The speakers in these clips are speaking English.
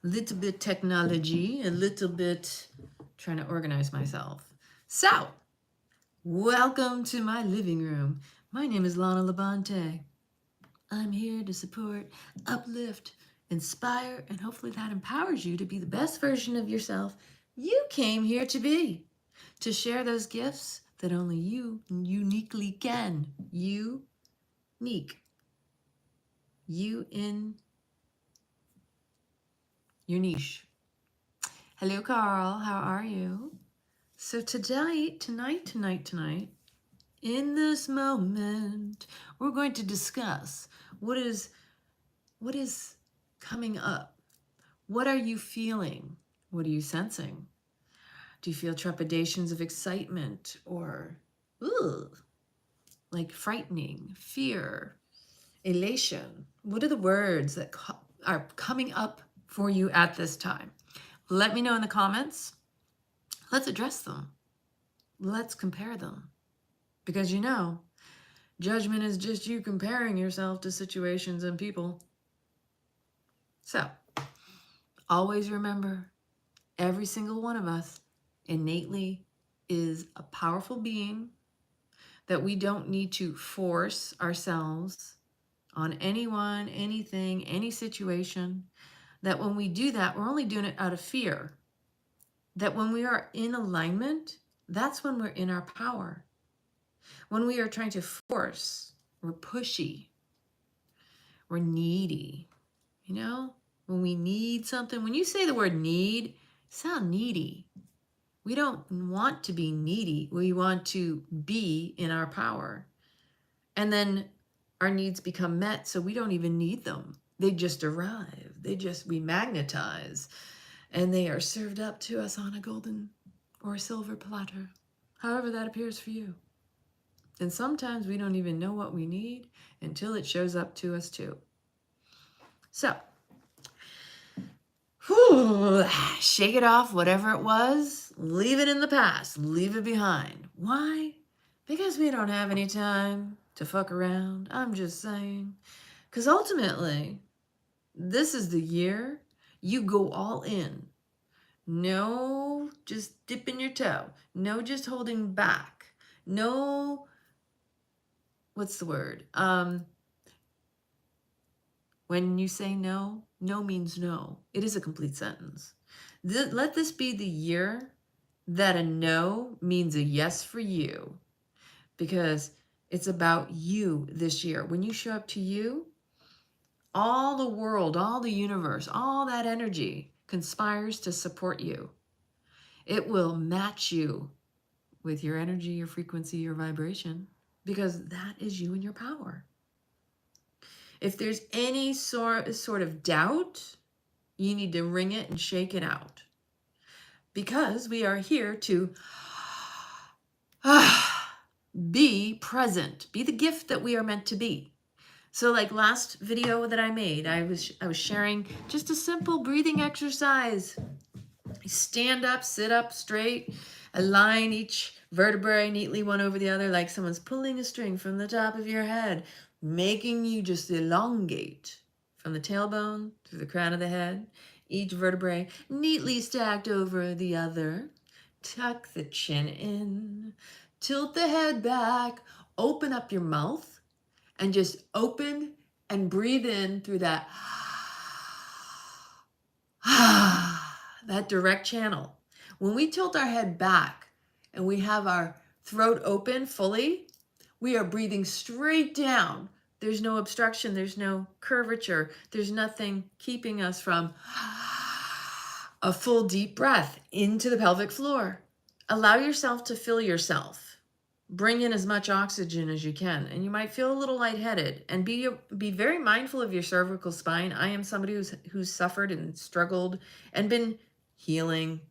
little bit technology, a little bit trying to organize myself. So, welcome to my living room. My name is Lana Labonte. I'm here to support, uplift, inspire, and hopefully that empowers you to be the best version of yourself you came here to be. To share those gifts that only you uniquely can. Unique. You in your niche. Hello, Carl. How are you? So tonight, in this moment, we're going to discuss what is coming up. What are you feeling? What are you sensing? Do you feel trepidations of excitement or ooh, like frightening, fear, elation? What are the words that are coming up for you at this time? Let me know in the comments. Let's address them. Let's compare them. Because judgment is just you comparing yourself to situations and people. So, always remember, every single one of us innately is a powerful being that we don't need to force ourselves on anyone, anything, any situation. That when we do that, we're only doing it out of fear. That when we are in alignment, that's when we're in our power. When we are trying to force, we're pushy, we're needy. When we need something, when you say the word need, sound needy. We don't want to be needy. We want to be in our power. And then our needs become met, so we don't even need them. They just arrive. We magnetize, and they are served up to us on a golden or a silver platter, however that appears for you. And sometimes we don't even know what we need until it shows up to us too. So, shake it off, whatever it was, leave it in the past, leave it behind. Why? Because we don't have any time to fuck around. I'm just saying. Because ultimately, this is the year you go all in. No just dipping your toe. No just holding back. No, what's the word? When you say no, no means no. It is a complete sentence. Let this be the year that a no means a yes for you, because it's about you this year. When you show up to you, all the world, all the universe, all that energy conspires to support you. It will match you with your energy, your frequency, your vibration, because that is you and your power. If there's any sort of doubt, you need to wring it and shake it out, because we are here to be present, be the gift that we are meant to be. So like last video that I made, I was sharing just a simple breathing exercise. Stand up, sit up straight, align each vertebrae neatly one over the other, like someone's pulling a string from the top of your head, making you just elongate from the tailbone through the crown of the head, each vertebrae neatly stacked over the other. Tuck the chin in, tilt the head back, open up your mouth, and just open and breathe in through that that direct channel. When we tilt our head back and we have our throat open fully, we are breathing straight down. There's no obstruction, there's no curvature, there's nothing keeping us from a full deep breath into the pelvic floor. Allow yourself to fill yourself. Bring in as much oxygen as you can, and you might feel a little lightheaded. And be very mindful of your cervical spine. I am somebody who's suffered and struggled and been healing,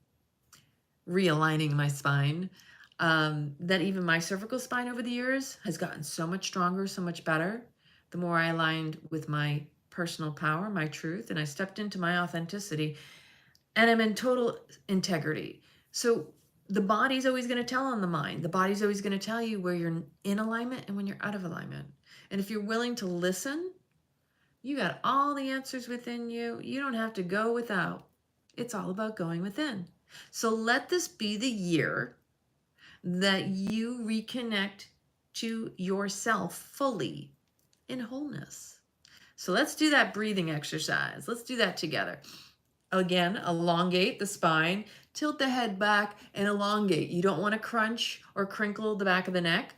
realigning my spine. That even my cervical spine over the years has gotten so much stronger, so much better. The more I aligned with my personal power, my truth, and I stepped into my authenticity, and I'm in total integrity. So the body's always going to tell on the mind. The body's always going to tell you where you're in alignment and when you're out of alignment. And if you're willing to listen You got all the answers within you. You don't have to go without. It's all about going within. So let this be the year that you reconnect to yourself fully in wholeness. So let's do that breathing exercise. Let's do that together. Again, elongate the spine, tilt the head back, and elongate. You don't want to crunch or crinkle the back of the neck.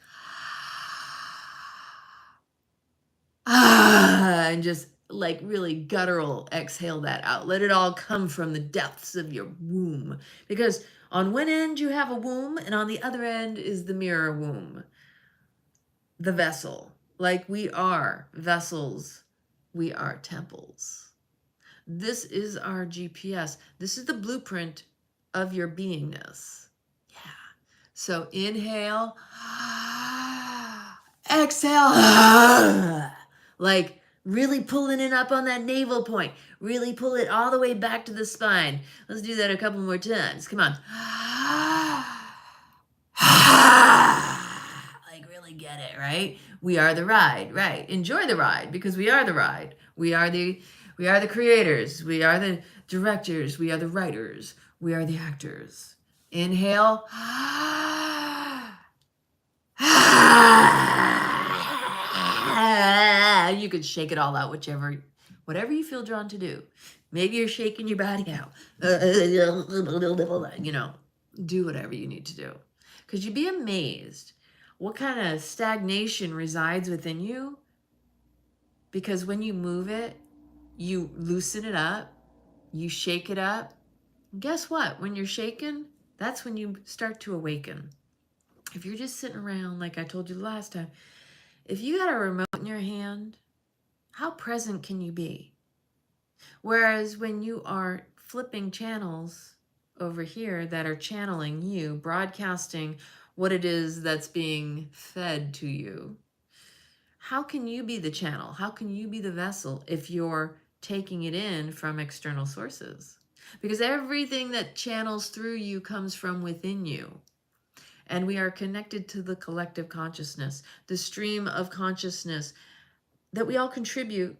And just like really guttural exhale that out. Let it all come from the depths of your womb. Because on one end you have a womb, and on the other end is the mirror womb, the vessel. Like we are vessels, we are temples. This is our GPS. This is the blueprint of your beingness. Yeah. So inhale, exhale, like really pulling it up on that navel point. Really pull it all the way back to the spine. Let's do that a couple more times. Come on. Like really get it, right? We are the ride, right? Enjoy the ride because we are the ride. We are the creators. We are the directors. We are the writers. We are the actors. Inhale. You could shake it all out, whatever you feel drawn to do. Maybe you're shaking your body out. You know, do whatever you need to do. Because you'd be amazed what kind of stagnation resides within you. Because when you move it, you loosen it up, you shake it up. Guess what? When you're shaken, that's when you start to awaken. If you're just sitting around, like I told you the last time, if you got a remote in your hand, how present can you be? Whereas when you are flipping channels over here that are channeling you, broadcasting what it is that's being fed to you, how can you be the channel? How can you be the vessel if you're taking it in from external sources? Because everything that channels through you comes from within you. And we are connected to the collective consciousness, the stream of consciousness that we all contribute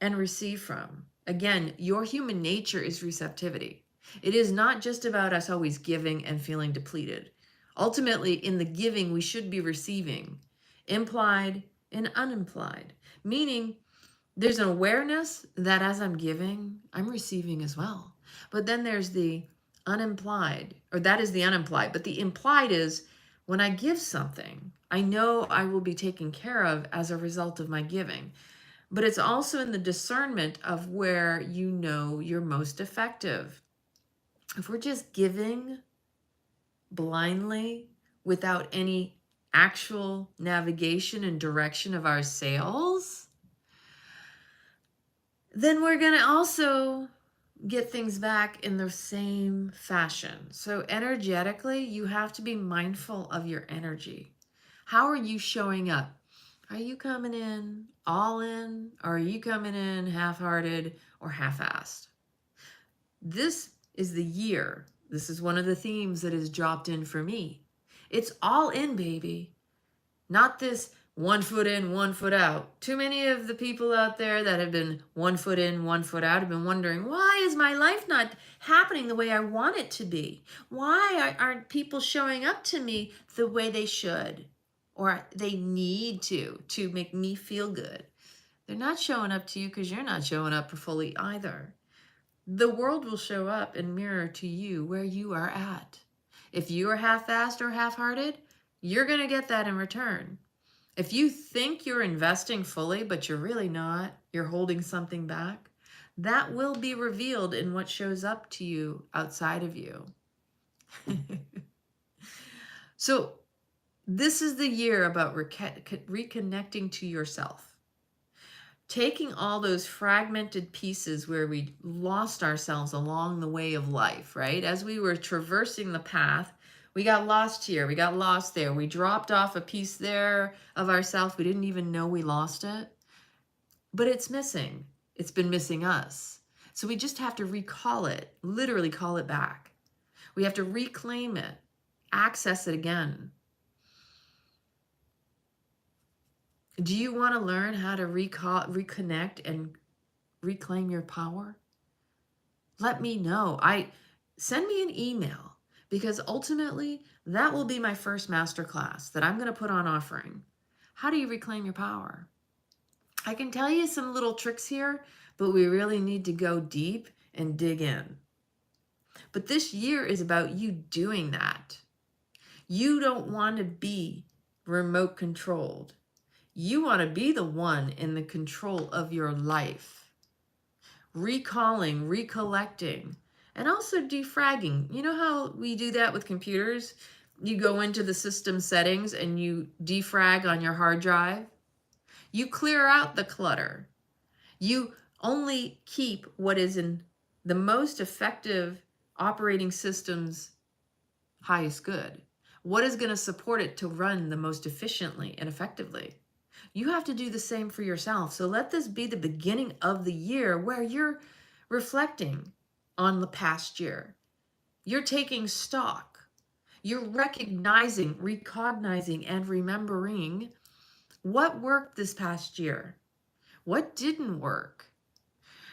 and receive from. Again, your human nature is receptivity. It is not just about us always giving and feeling depleted. Ultimately, in the giving, we should be receiving, implied and unimplied, meaning there's an awareness that as I'm giving, I'm receiving as well. But then there's the unimplied, or that is the unimplied, but the implied is when I give something, I know I will be taken care of as a result of my giving. But it's also in the discernment of where you know you're most effective. If we're just giving blindly without any actual navigation and direction of our sails, then we're going to also get things back in the same fashion. So energetically, you have to be mindful of your energy. How are you showing up? Are you coming in all in, or are you coming in half-hearted or half-assed? This is the year. This is one of the themes that is dropped in for me. It's all in, baby. Not this 1 foot in, 1 foot out. Too many of the people out there that have been 1 foot in, 1 foot out have been wondering, why is my life not happening the way I want it to be? Why aren't people showing up to me the way they should or they need to make me feel good? They're not showing up to you because you're not showing up fully either. The world will show up and mirror to you where you are at. If you are half-assed or half-hearted, you're going to get that in return. If you think you're investing fully, but you're really not, you're holding something back, that will be revealed in what shows up to you outside of you. So this is the year about reconnecting to yourself. Taking all those fragmented pieces where we lost ourselves along the way of life, right? As we were traversing the path, we got lost here, we got lost there, we dropped off a piece there of ourselves. We didn't even know we lost it, but it's missing. It's been missing us. So we just have to recall it, literally call it back. We have to reclaim it, access it again. Do you want to learn how to reconnect and reclaim your power? Let me know. Send me an email, because ultimately that will be my first masterclass that I'm going to put on offering. How do you reclaim your power? I can tell you some little tricks here, but we really need to go deep and dig in. But this year is about you doing that. You don't want to be remote controlled. You want to be the one in the control of your life. Recalling, recollecting, and also defragging. You know how we do that with computers? You go into the system settings and you defrag on your hard drive. You clear out the clutter. You only keep what is in the most effective operating system's highest good. What is going to support it to run the most efficiently and effectively? You have to do the same for yourself. So let this be the beginning of the year where you're reflecting on the past year. You're taking stock. You're recognizing, recognizing, and remembering what worked this past year, what didn't work,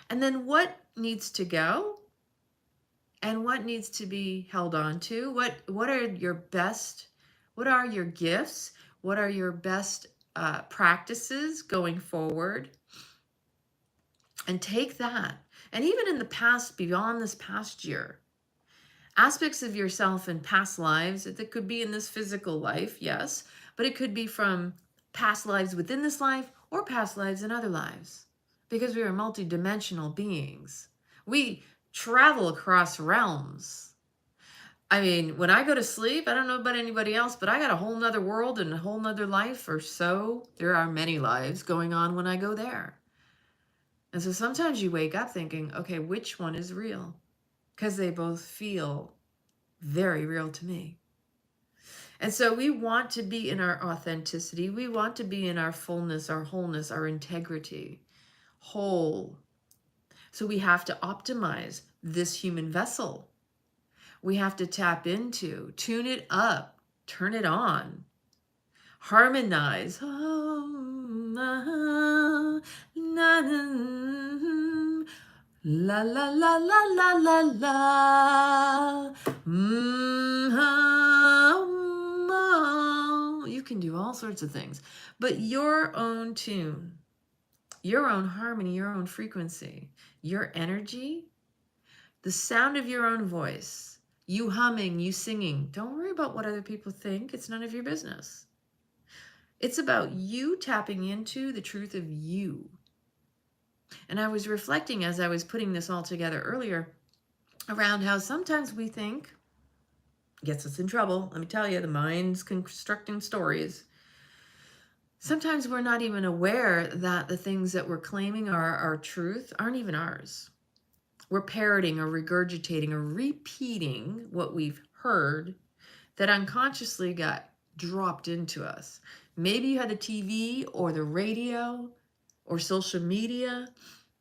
and then what needs to go and what needs to be held on to. What are your best, what are your gifts? What are your best practices going forward? And take that. And even in the past, beyond this past year, aspects of yourself in past lives, that could be in this physical life, yes, but it could be from past lives within this life or past lives in other lives, because we are multidimensional beings. We travel across realms. I mean, when I go to sleep, I don't know about anybody else, but I got a whole nother world and a whole nother life, or so. There are many lives going on when I go there. And so sometimes you wake up thinking, okay, which one is real? Because they both feel very real to me. And so we want to be in our authenticity. We want to be in our fullness, our wholeness, our integrity, whole. So we have to optimize this human vessel. We have to tap into, tune it up, turn it on, harmonize. La la la la la la la. You can do all sorts of things, but your own tune, your own harmony, your own frequency, your energy, the sound of your own voice, you humming, you singing. Don't worry about what other people think. It's none of your business. It's about you tapping into the truth of you. And I was reflecting as I was putting this all together earlier around how sometimes we think, gets us in trouble. Let me tell you, the mind's constructing stories. Sometimes we're not even aware that the things that we're claiming are our truth aren't even ours. We're parroting or regurgitating or repeating what we've heard that unconsciously got dropped into us. Maybe you had the TV or the radio or social media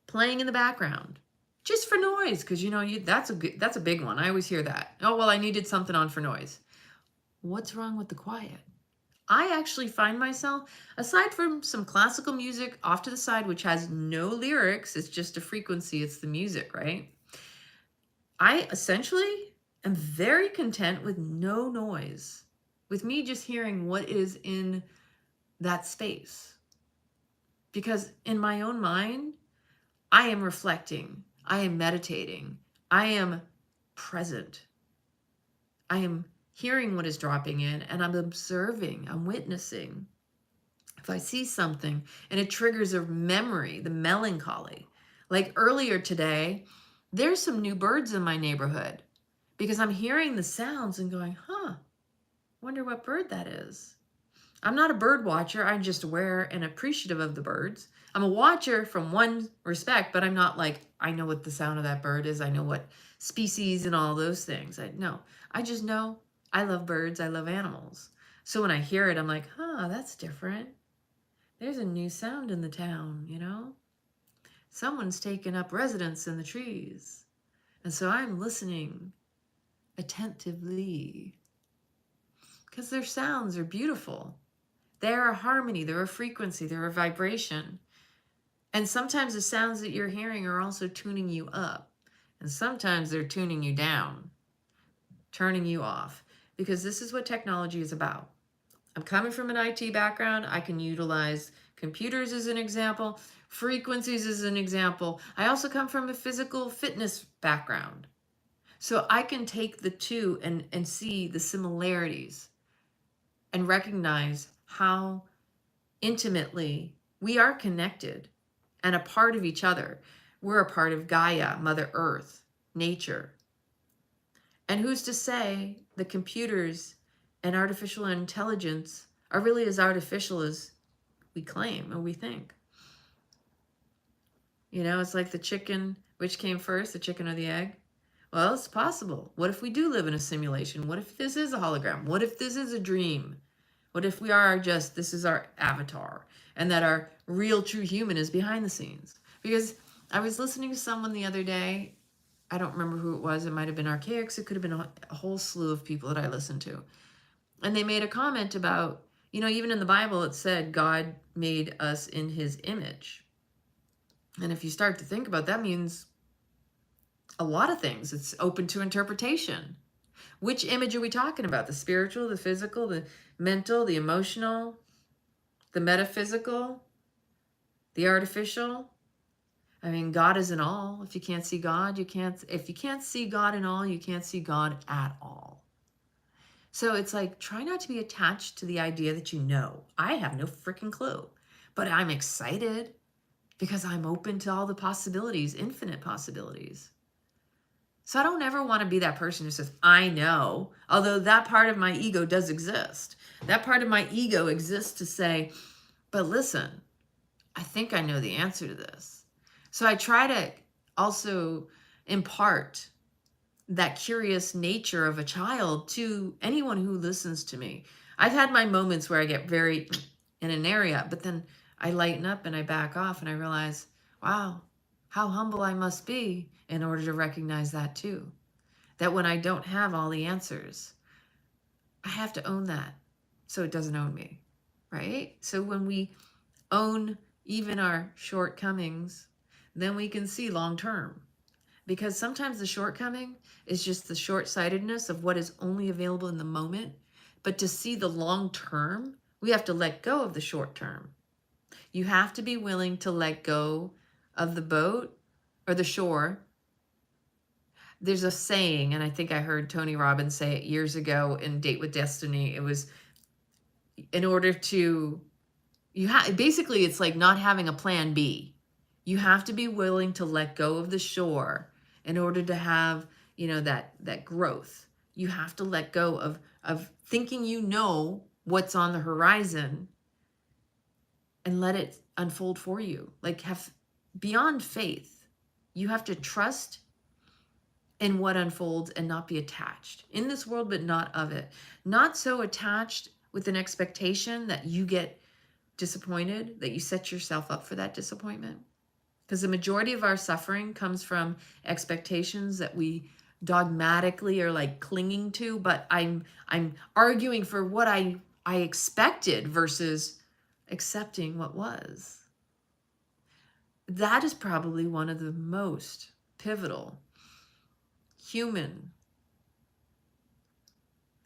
playing in the background just for noise, because you know that's a big one. I always hear that. Oh, well, I needed something on for noise. What's wrong with the quiet? I actually find myself, aside from some classical music off to the side, which has no lyrics, it's just a frequency, it's the music, right? I essentially am very content with no noise, with me just hearing what is in that space. Because in my own mind, I am reflecting, I am meditating, I am present. I am hearing what is dropping in, and I'm observing, I'm witnessing. If I see something and it triggers a memory, the melancholy, like earlier today, there's some new birds in my neighborhood because I'm hearing the sounds and going, wonder what bird that is. I'm not a bird watcher. I'm just aware and appreciative of the birds. I'm a watcher from one respect, but I'm not like, I know what the sound of that bird is. I know what species and all those things. I just know I love birds. I love animals. So when I hear it, I'm like, that's different. There's a new sound in the town, you know? Someone's taken up residence in the trees. And so I'm listening attentively because their sounds are beautiful. They're a harmony, they're a frequency, they're a vibration. And sometimes the sounds that you're hearing are also tuning you up. And sometimes they're tuning you down, turning you off, because this is what technology is about. I'm coming from an IT background. I can utilize computers as an example, frequencies as an example. I also come from a physical fitness background. So I can take the two and see the similarities and recognize how intimately we are connected and a part of each other. We're a part of Gaia, Mother Earth, nature. And who's to say the computers and artificial intelligence are really as artificial as we claim or we think? You know, it's like the chicken, which came first, the chicken or the egg? Well, it's possible. What if we do live in a simulation? What if this is a hologram? What if this is a dream? What if we are just, this is our avatar, and that our real true human is behind the scenes? Because I was listening to someone the other day, I don't remember who it was, it might have been Archaics, it could have been a whole slew of people that I listened to. And they made a comment about, you know, even in the Bible it said God made us in his image. And if you start to think about that, means a lot of things. It's open to interpretation. Which image are we talking about? The spiritual, the physical, the mental, the emotional, the metaphysical, the artificial? I mean, God is in all. If you can't see God, if you can't see God in all, you can't see God at all. So it's like, try not to be attached to the idea that you know. I have no freaking clue, but I'm excited because I'm open to all the possibilities, infinite possibilities. So I don't ever want to be that person who says, I know, although that part of my ego does exist. That part of my ego exists to say, but listen, I think I know the answer to this. So I try to also impart that curious nature of a child to anyone who listens to me. I've had my moments where I get very in an area, but then I lighten up and I back off and I realize, wow, how humble I must be in order to recognize that too. That when I don't have all the answers, I have to own that so it doesn't own me, right? So when we own even our shortcomings, then we can see long term. Because sometimes the shortcoming is just the short-sightedness of what is only available in the moment. But to see the long term, we have to let go of the short term. You have to be willing to let go of the boat or the shore. There's a saying, and I think I heard Tony Robbins say it years ago in Date with Destiny. It was, in order to, basically it's like not having a plan B. You have to be willing to let go of the shore in order to have, you know, that growth. You have to let go of thinking you know what's on the horizon and let it unfold for you. Like, have beyond faith. You have to trust in what unfolds and not be attached in this world, but not of it. Not so attached with an expectation that you get disappointed, that you set yourself up for that disappointment. Because the majority of our suffering comes from expectations that we dogmatically are like clinging to, but I'm arguing for what I expected versus accepting what was. That is probably one of the most pivotal human.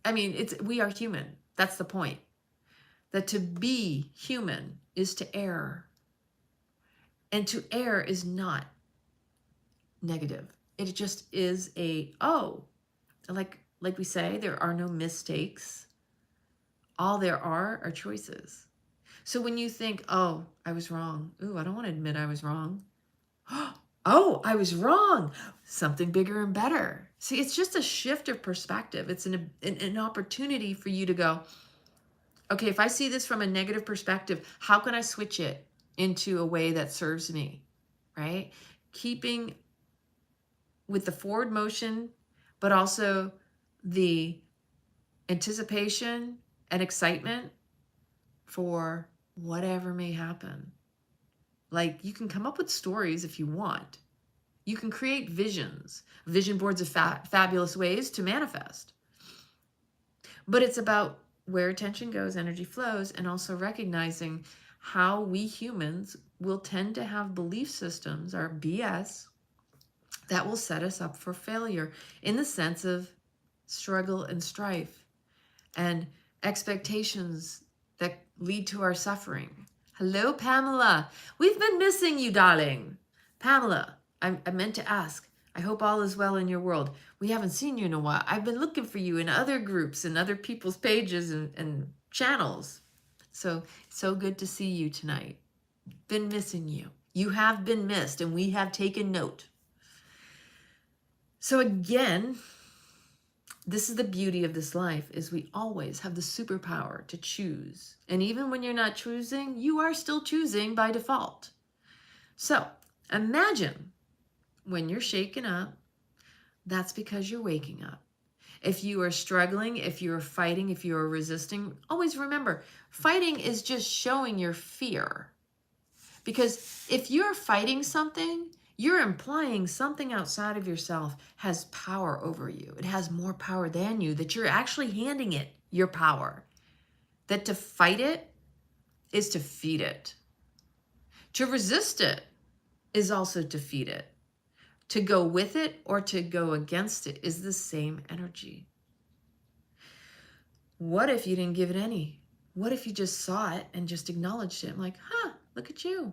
I mean, we are human. That's the point. That to be human is to err. And to err is not negative. It just is like we say, there are no mistakes. All there are choices. So when you think, oh, I was wrong. Ooh, I don't want to admit I was wrong. Oh, I was wrong. Something bigger and better. See, it's just a shift of perspective. It's an opportunity for you to go, okay, if I see this from a negative perspective, how can I switch it into a way that serves me, right? Keeping with the forward motion, but also the anticipation and excitement for whatever may happen. Like, you can come up with stories if you want. You can create visions. Vision boards are fabulous ways to manifest. But it's about where attention goes, energy flows, and also recognizing how we humans will tend to have belief systems, our BS, that will set us up for failure in the sense of struggle and strife and expectations that lead to our suffering. Hello, Pamela. We've been missing you, darling. Pamela, I meant to ask. I hope all is well in your world. We haven't seen you in a while. I've been looking for you in other groups and other people's pages and channels. So good to see you tonight. Been missing you. You have been missed, and we have taken note. So again, this is the beauty of this life, is we always have the superpower to choose. And even when you're not choosing, you are still choosing by default. So imagine when you're shaken up, that's because you're waking up. If you are struggling, if you're fighting, if you're resisting, always remember, fighting is just showing your fear. Because if you're fighting something, you're implying something outside of yourself has power over you. It has more power than you, that you're actually handing it your power. That to fight it is to feed it. To resist it is also to feed it. To go with it or to go against it is the same energy. What if you didn't give it any? What if you just saw it and just acknowledged it? I'm like, look at you.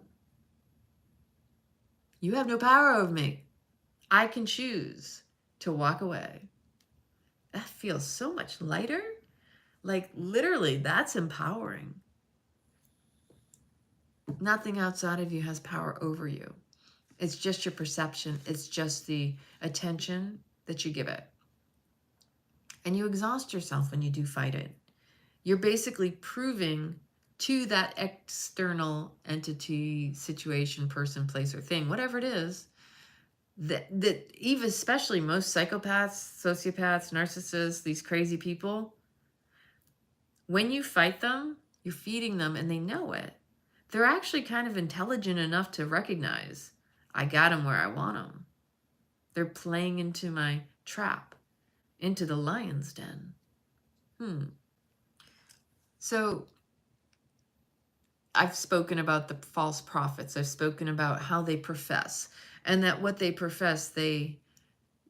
You have no power over me. I can choose to walk away. That feels so much lighter. Like literally, that's empowering. Nothing outside of you has power over you. It's just your perception. It's just the attention that you give it. And you exhaust yourself when you do fight it. You're basically proving to that external entity, situation, person, place, or thing, whatever it is, that even especially most psychopaths, sociopaths, narcissists, these crazy people, when you fight them, you're feeding them and they know it. They're actually kind of intelligent enough to recognize, I got them where I want them. They're playing into my trap, into the lion's den. So I've spoken about the false prophets. I've spoken about how they profess, and that what they profess, they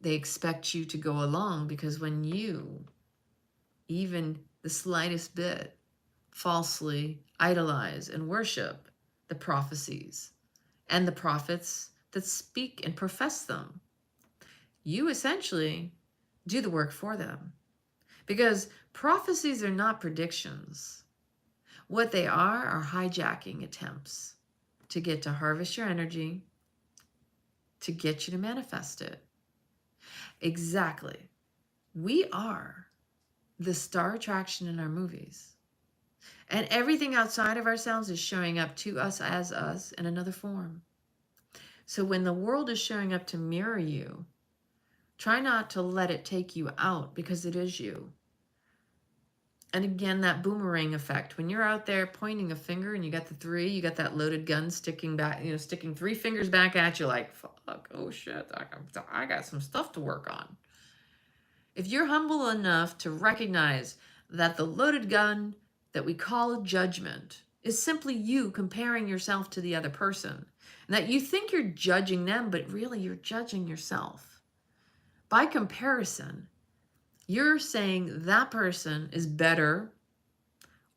expect you to go along, because when you, even the slightest bit, falsely idolize and worship the prophecies and the prophets that speak and profess them, you essentially do the work for them. Because prophecies are not predictions. What they are hijacking attempts to get to harvest your energy, to get you to manifest it. Exactly. We are the star attraction in our movies. And everything outside of ourselves is showing up to us as us in another form. So when the world is showing up to mirror you, try not to let it take you out, because it is you. And again, that boomerang effect, when you're out there pointing a finger and you got the three, you got that loaded gun sticking back, sticking 3 fingers back at you like, fuck, oh shit, I got some stuff to work on. If you're humble enough to recognize that the loaded gun that we call judgment is simply you comparing yourself to the other person, and that you think you're judging them, but really you're judging yourself. By comparison, you're saying that person is better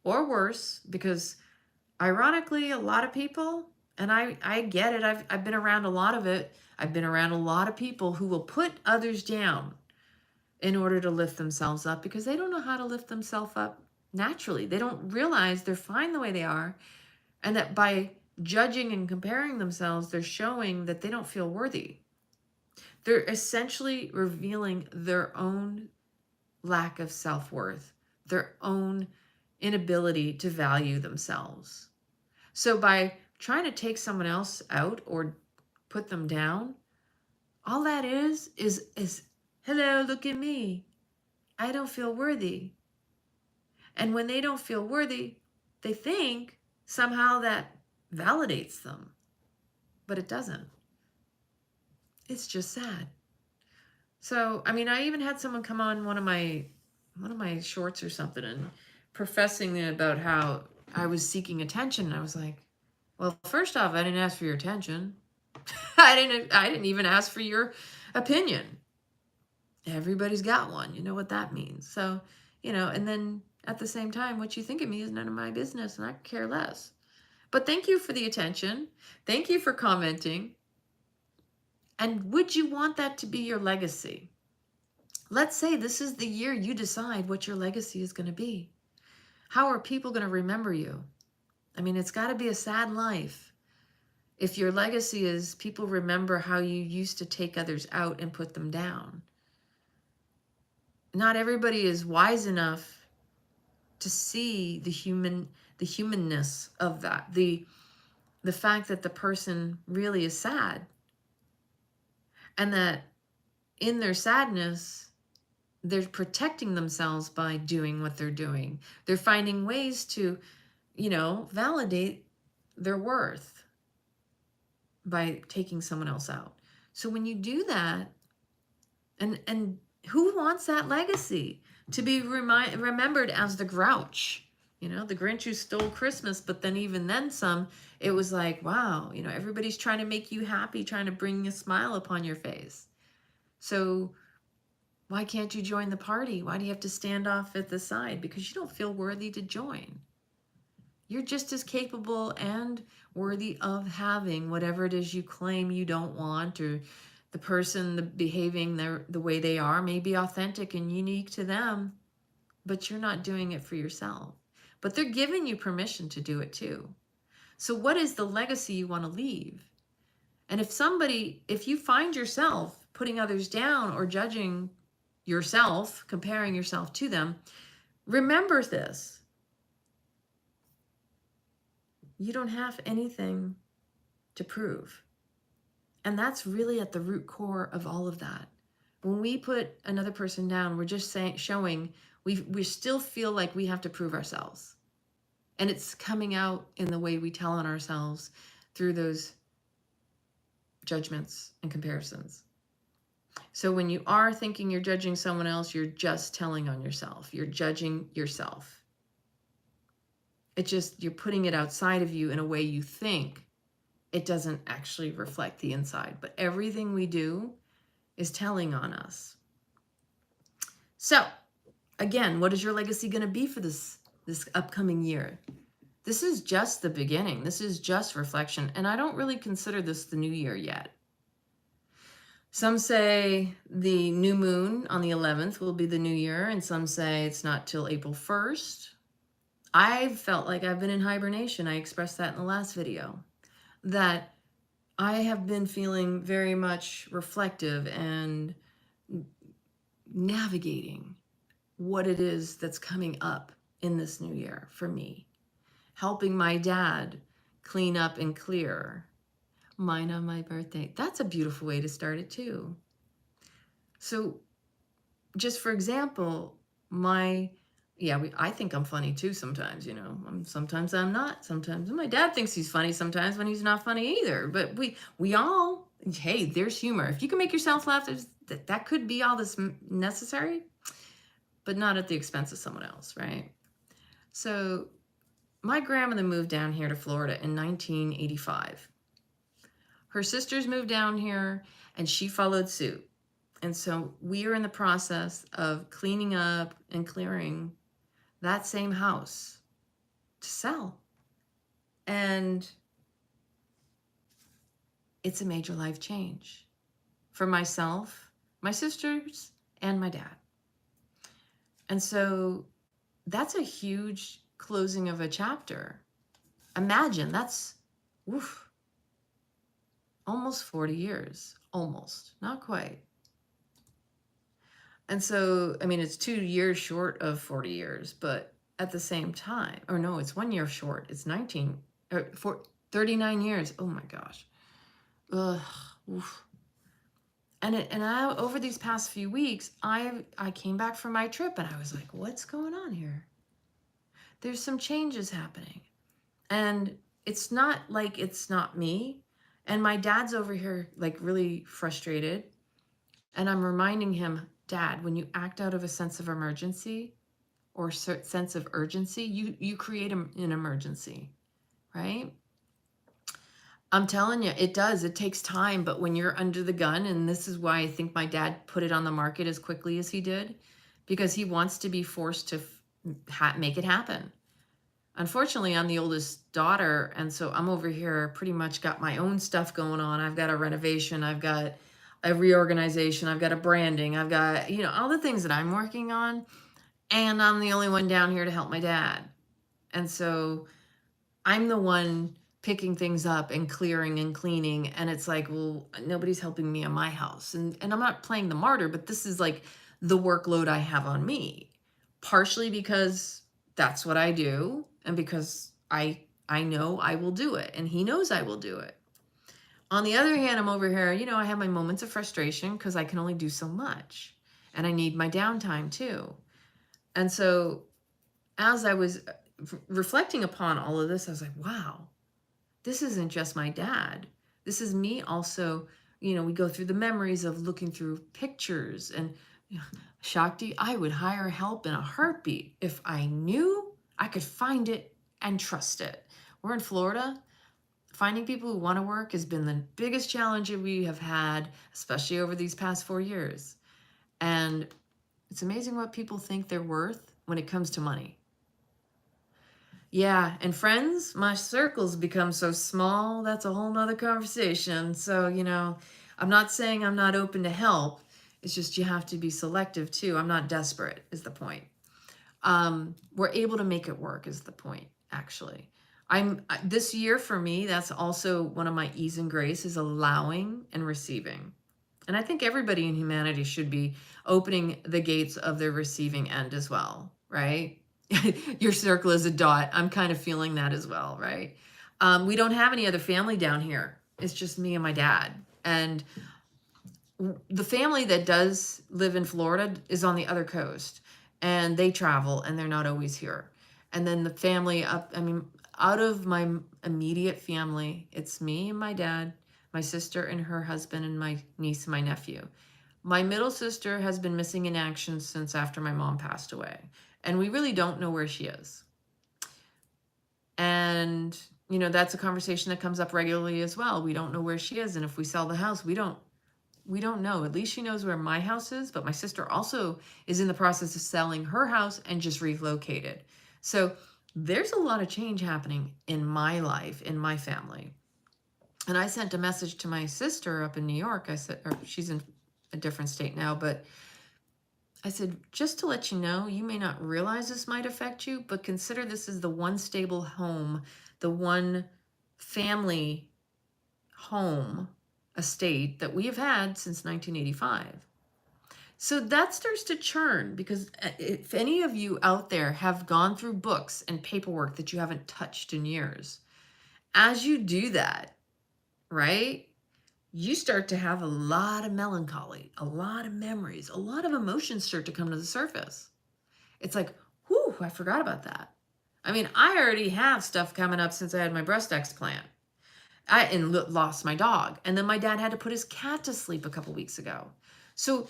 or worse, because ironically, a lot of people, and I get it, I've been around a lot of it, I've been around a lot of people who will put others down in order to lift themselves up, because they don't know how to lift themselves up naturally. They don't realize they're fine the way they are, and that by judging and comparing themselves, they're showing that they don't feel worthy. They're essentially revealing their own lack of self-worth, their own inability to value themselves. So by trying to take someone else out or put them down, all that is hello, look at me. I don't feel worthy. And when they don't feel worthy, they think somehow that validates them. But it doesn't. It's just sad. So, I mean, I even had someone come on one of my shorts or something and professing about how I was seeking attention. And I was like, well, first off, I didn't ask for your attention. I didn't even ask for your opinion. Everybody's got one. You know what that means. So, and then at the same time, what you think of me is none of my business, and I care less. But thank you for the attention. Thank you for commenting. And would you want that to be your legacy? Let's say this is the year you decide what your legacy is going to be. How are people going to remember you? I mean, it's got to be a sad life if your legacy is people remember how you used to take others out and put them down. Not everybody is wise enough to see the humanness of that, the fact that the person really is sad, and that in their sadness they're protecting themselves by doing what they're doing. They're finding ways to, validate their worth by taking someone else out. So when you do that, and who wants that legacy? To be remembered as the grouch, the Grinch who stole Christmas, but then even then some. It was like, wow, everybody's trying to make you happy, trying to bring a smile upon your face. So why can't you join the party? Why do you have to stand off at the side? Because you don't feel worthy to join. You're just as capable and worthy of having whatever it is you claim you don't want, or the person behaving the way they are may be authentic and unique to them, but you're not doing it for yourself. But they're giving you permission to do it too. So what is the legacy you want to leave? And if you find yourself putting others down or judging yourself, comparing yourself to them, remember this. You don't have anything to prove. And that's really at the root core of all of that. When we put another person down, we're just showing we still feel like we have to prove ourselves. And it's coming out in the way we tell on ourselves through those judgments and comparisons. So when you are thinking you're judging someone else, you're just telling on yourself. You're judging yourself. You're putting it outside of you in a way you think. It doesn't actually reflect the inside. But everything we do is telling on us. So, again, what is your legacy going to be for this upcoming year? This is just the beginning. This is just reflection. And I don't really consider this the new year yet. Some say the new moon on the 11th will be the new year, and some say it's not till April 1st. I've felt like I've been in hibernation. I expressed that in the last video, that I have been feeling very much reflective and navigating what it is that's coming up in this new year for me. Helping my dad clean up and clear. Mine on my birthday. That's a beautiful way to start it too. So just for example, I think I'm funny too sometimes, sometimes I'm not. Sometimes my dad thinks he's funny sometimes when he's not funny either. But we all, hey, there's humor. If you can make yourself laugh, that could be all this necessary, but not at the expense of someone else, right? So my grandmother moved down here to Florida in 1985. Her sisters moved down here and she followed suit. And so we are in the process of cleaning up and clearing that same house to sell. And it's a major life change for myself, my sisters, and my dad. And so that's a huge closing of a chapter. Imagine that's almost 40 years, almost, not quite. And so, I mean, it's 2 years short of 40 years, but at the same time, or no, it's 1 year short. It's 39 years. Oh my gosh. Ugh. Oof. And over these past few weeks, I came back from my trip and I was like, what's going on here? There's some changes happening. And it's not like it's not me. And my dad's over here like really frustrated. And I'm reminding him, Dad, when you act out of a sense of emergency, or sense of urgency, you create an emergency, right? I'm telling you, it does. It takes time. But when you're under the gun, and this is why I think my dad put it on the market as quickly as he did, because he wants to be forced to make it happen. Unfortunately, I'm the oldest daughter. And so I'm over here pretty much got my own stuff going on. I've got a renovation. I've got a reorganization. I've got a branding. I've got, all the things that I'm working on. And I'm the only one down here to help my dad. And so I'm the one picking things up and clearing and cleaning. And it's like, well, nobody's helping me in my house. And I'm not playing the martyr, but this is like the workload I have on me, partially because that's what I do. And because I know I will do it, and he knows I will do it. On the other hand, I'm over here, I have my moments of frustration because I can only do so much, and I need my downtime too. And so as I was reflecting upon all of this, I was like, wow, this isn't just my dad. This is me also. We go through the memories of looking through pictures, and Shakti, I would hire help in a heartbeat if I knew I could find it and trust it. We're in Florida. Finding people who want to work has been the biggest challenge we have had, especially over these past 4 years. And it's amazing what people think they're worth when it comes to money. Yeah, and friends, my circles become so small. That's a whole nother conversation. So, I'm not saying I'm not open to help. It's just you have to be selective too. I'm not desperate is the point. We're able to make it work is the point, actually. This year for me, that's also one of my ease and grace is allowing and receiving. And I think everybody in humanity should be opening the gates of their receiving end as well, right? Your circle is a dot. I'm kind of feeling that as well, right? We don't have any other family down here. It's just me and my dad. And the family that does live in Florida is on the other coast, and they travel and they're not always here. And then the family out of my immediate family, it's me and my dad, my sister and her husband, and my niece and my nephew. My middle sister has been missing in action since after my mom passed away. And we really don't know where she is. And, that's a conversation that comes up regularly as well. We don't know where she is. And if we sell the house, we don't know. At least she knows where my house is. But my sister also is in the process of selling her house and just relocated. So there's a lot of change happening in my life, in my family. And I sent a message to my sister up in New York. I said, or she's in a different state now, but I said, just to let you know, you may not realize this might affect you, but consider this as the one stable home, the one family home estate that we have had since 1985. So that starts to churn, because if any of you out there have gone through books and paperwork that you haven't touched in years, as you do that, right, you start to have a lot of melancholy, a lot of memories, a lot of emotions start to come to the surface. It's like, whew, I forgot about that. I already have stuff coming up since I had my breast explant. I lost my dog. And then my dad had to put his cat to sleep a couple weeks ago. So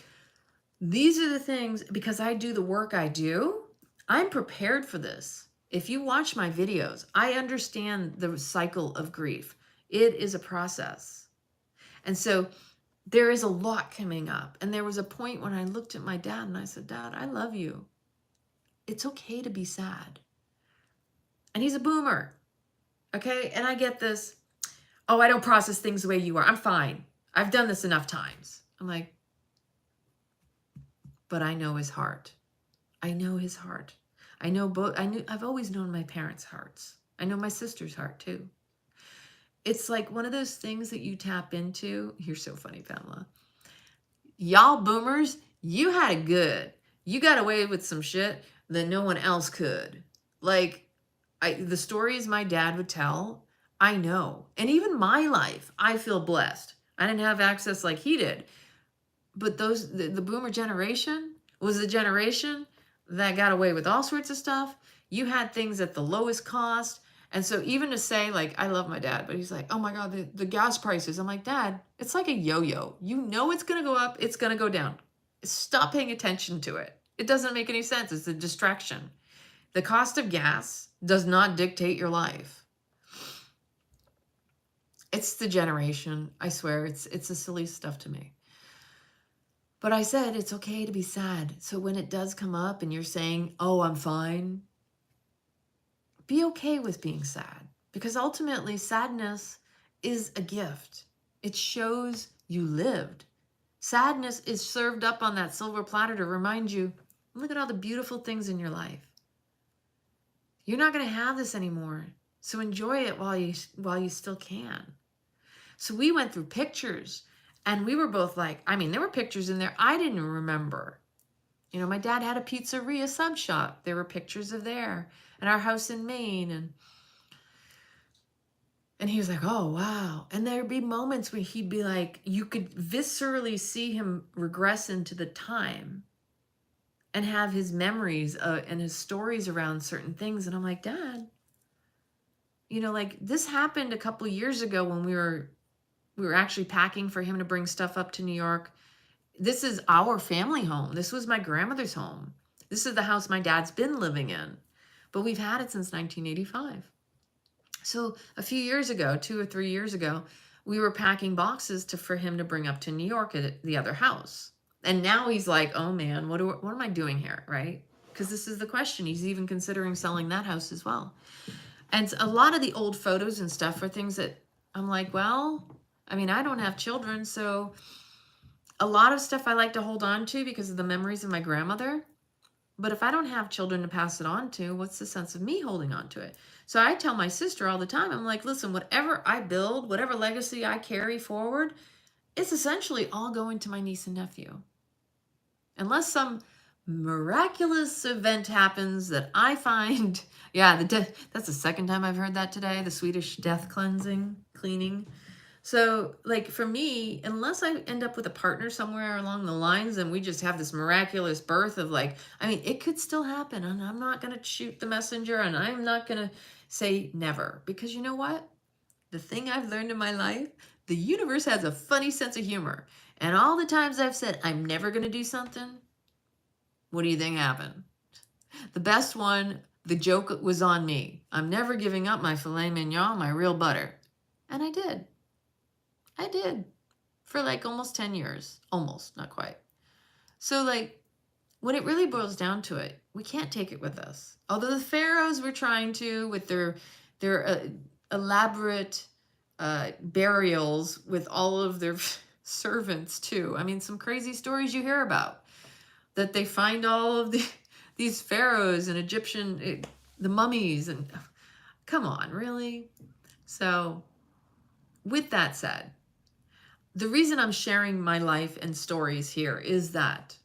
these are the things, because I do the work I do, I'm prepared for this. If you watch my videos, I understand the cycle of grief. It is a process. And so there is a lot coming up. And there was a point when I looked at my dad and I said, Dad, I love you. It's okay to be sad. And he's a boomer. Okay. And I get this. Oh, I don't process things the way you are. I'm fine. I've done this enough times. I'm like, but I know his heart. I know his heart. I've always known my parents' hearts. I know my sister's heart too. It's like one of those things that you tap into. You're so funny, Pamela. Y'all boomers, you had it good. You got away with some shit that no one else could. Like, the stories my dad would tell, I know. And even my life, I feel blessed. I didn't have access like he did. But the boomer generation was the generation that got away with all sorts of stuff. You had things at the lowest cost. And so even to say, like, I love my dad, but he's like, oh my God, the gas prices. I'm like, Dad, it's like a yo-yo. You know it's going to go up. It's going to go down. Stop paying attention to it. It doesn't make any sense. It's a distraction. The cost of gas does not dictate your life. It's the generation. I swear, it's the silly stuff to me. But I said it's okay to be sad. So when it does come up and you're saying, oh, I'm fine, be okay with being sad. Because ultimately, sadness is a gift. It shows you lived. Sadness is served up on that silver platter to remind you, look at all the beautiful things in your life. You're not going to have this anymore. So enjoy it while you still can. So we went through pictures and we were both like, I mean, there were pictures in there I didn't remember. You know, my dad had a pizzeria sub shop. There were pictures of there and our house in Maine. And he was like, oh, wow. And there'd be moments where he'd be like, you could viscerally see him regress into the time and have his memories and his stories around certain things. And I'm like, Dad, you know, like this happened a couple years ago when we were actually packing for him to bring stuff up to New York. This is our family home. This was my grandmother's home. This is the house my dad's been living in, but we've had it since 1985. So a few years ago, 2 or 3 years ago, we were packing boxes for him to bring up to New York at the other house. And now he's like, oh man, what am I doing here, right? Because this is the question. He's even considering selling that house as well. And a lot of the old photos and stuff are things that I'm like, well, I mean, I don't have children, so a lot of stuff I like to hold on to because of the memories of my grandmother. But if I don't have children to pass it on to, what's the sense of me holding on to it? So I tell my sister all the time, I'm like, listen, whatever I build, whatever legacy I carry forward, it's essentially all going to my niece and nephew. Unless some miraculous event happens that I find, yeah, that's the second time I've heard that today, the Swedish death cleaning. So like for me, unless I end up with a partner somewhere along the lines and we just have this miraculous birth of like, I mean, it could still happen and I'm not going to shoot the messenger and I'm not going to say never, because you know what? The thing I've learned in my life, the universe has a funny sense of humor. And all the times I've said, I'm never going to do something, what do you think happened? The best one, the joke was on me. I'm never giving up my filet mignon, my real butter. And I did. For like almost 10 years. Almost, not quite. So like when it really boils down to it, we can't take it with us. Although the pharaohs were trying to with their elaborate burials with all of their servants too. I mean, some crazy stories you hear about that they find all of these pharaohs and Egyptian, the mummies, and come on, really? So with that said, the reason I'm sharing my life and stories here is that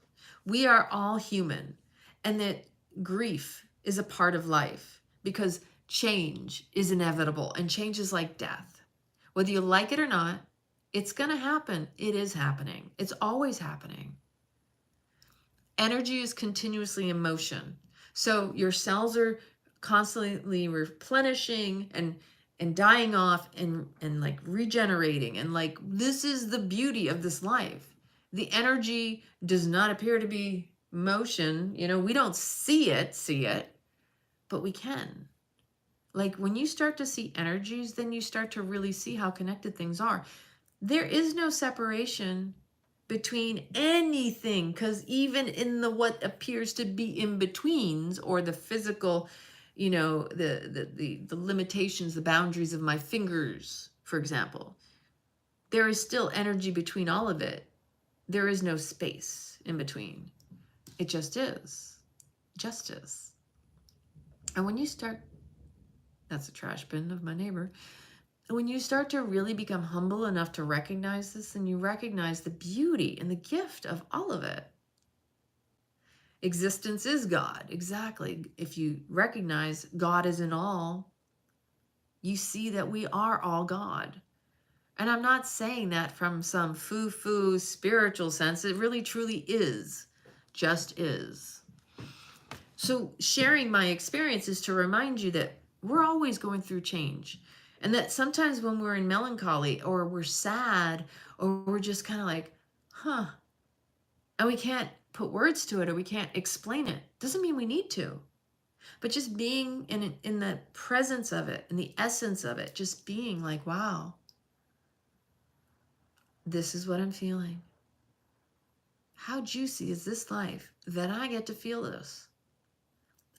we are all human and that grief is a part of life because change is inevitable and change is like death. Whether you like it or not, it's going to happen. It is happening. It's always happening. Energy is continuously in motion. So your cells are constantly replenishing and dying off and like regenerating. And like, this is the beauty of this life. The energy does not appear to be motion. You know, we don't see it, but we can. Like when you start to see energies, then you start to really see how connected things are. There is no separation between anything, because even in the what appears to be in betweens or the physical, you know, the limitations, the boundaries of my fingers, for example, there is still energy between all of it. There is no space in between. It just is. Just is. And when you start, that's a trash bin of my neighbor. And when you start to really become humble enough to recognize this, and you recognize the beauty and the gift of all of it. Existence is God. Exactly. If you recognize God is in all, you see that we are all God. And I'm not saying that from some foo-foo spiritual sense. It really truly is. Just is. So sharing my experience is to remind you that we're always going through change. And that sometimes when we're in melancholy or we're sad or we're just kind of like, huh, and we can't put words to it or we can't explain it, doesn't mean we need to. But just being in the presence of it, in the essence of it, just being like, wow, this is what I'm feeling. How juicy is this life that I get to feel this?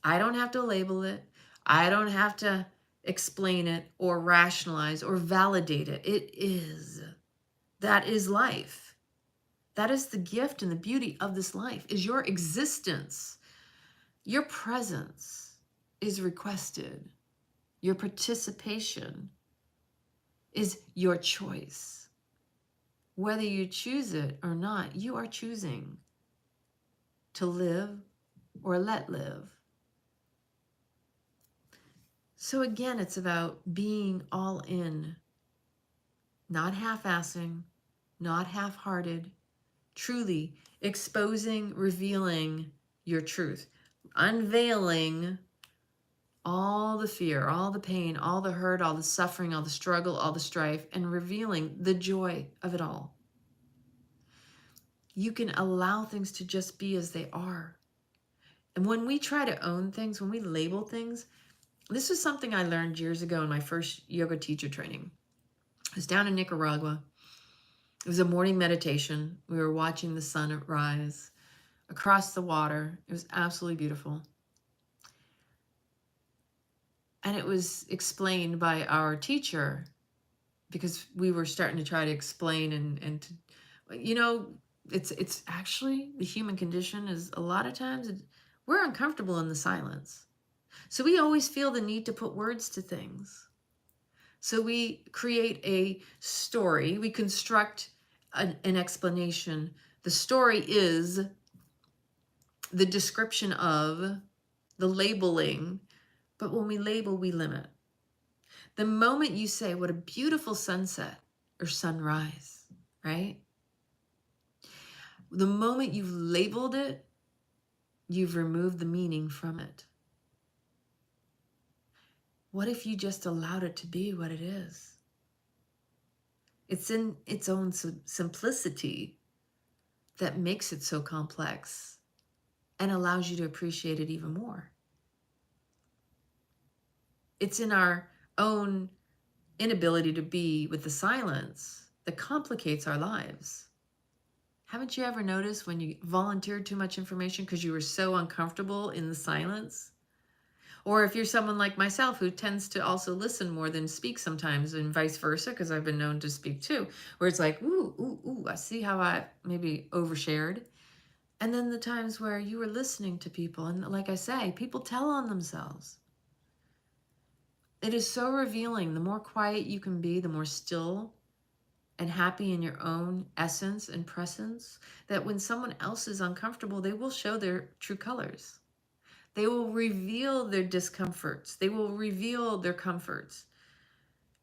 I don't have to label it. I don't have to explain it or rationalize or validate it. It is. That is life. That is the gift and the beauty of this life, is your existence. Your presence is requested. Your participation is your choice. Whether you choose it or not, you are choosing to live or let live. So again, it's about being all in, not half-assing, not half-hearted, truly exposing, revealing your truth, unveiling all the fear, all the pain, all the hurt, all the suffering, all the struggle, all the strife, and revealing the joy of it all. You can allow things to just be as they are. And when we try to own things, when we label things, this was something I learned years ago in my first yoga teacher training. I was down in Nicaragua. It was a morning meditation. We were watching the sun rise across the water. It was absolutely beautiful. And it was explained by our teacher, because we were starting to try to explain and to, you know, it's actually the human condition is a lot of times we're uncomfortable in the silence. So we always feel the need to put words to things. So we create a story, we construct an explanation. The story is the description of, the labeling, but when we label, we limit. The moment you say, what a beautiful sunset or sunrise, right? The moment you've labeled it, you've removed the meaning from it. What if you just allowed it to be what it is? It's in its own simplicity that makes it so complex and allows you to appreciate it even more. It's in our own inability to be with the silence that complicates our lives. Haven't you ever noticed when you volunteered too much information because you were so uncomfortable in the silence? Or if you're someone like myself who tends to also listen more than speak sometimes, and vice versa, because I've been known to speak too, where it's like, ooh, ooh, ooh, I see how I maybe overshared. And then the times where you were listening to people, and like I say, people tell on themselves. It is so revealing. The more quiet you can be, the more still and happy in your own essence and presence, that when someone else is uncomfortable, they will show their true colors. They will reveal their discomforts. They will reveal their comforts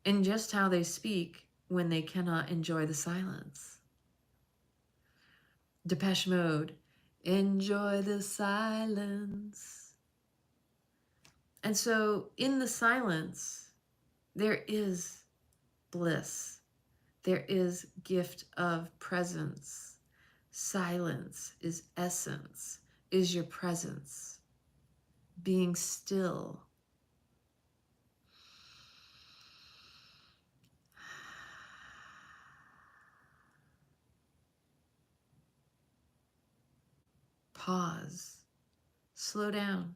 in just how they speak when they cannot enjoy the silence. Depeche Mode, enjoy the silence. And so in the silence, there is bliss. There is gift of presence. Silence is essence, is your presence. Being still. Pause. Slow down.